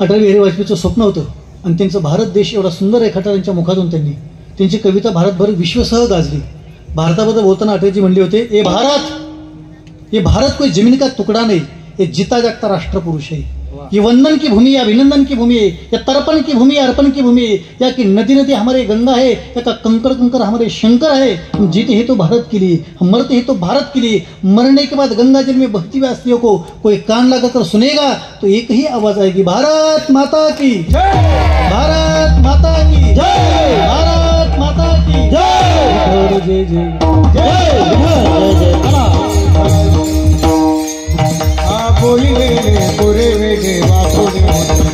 अटल बिहारी वाजपेयीचं स्वप्न होतं आणि त्यांचं भारत देश एवढा सुंदर रेखाटा त्यांच्या मुखातून त्यांनी त्यांची कविता भारतभर विश्वसह गाजली. भारताबद्दल बोलताना अटलजी म्हणले होते, ये भारत कोई जमीन का तुकडा नहीं, ये जीता जागता राष्ट्रपुरुष है. ये वंदन की भूमि है, अभिनंदन की भूमि है, या तर्पण की भूमि है, अर्पण की भूमि है, या कि नदी नदी हमारे गंगा है, या का कंकर कंकर हमारे शंकर है. हम जीते हैं तो भारत के लिए, हम मरते हैं तो भारत के लिए. मरने के बाद गंगा जल में बहती हुई अस्थियों को कोई कान लगाकर सुनेगा तो एक ही आवाज आएगी, भारत माता की जय, भारत माता की जय, भारत माता की जय, जय जय जय.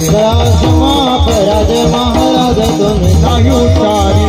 राज महाराज तुम्हें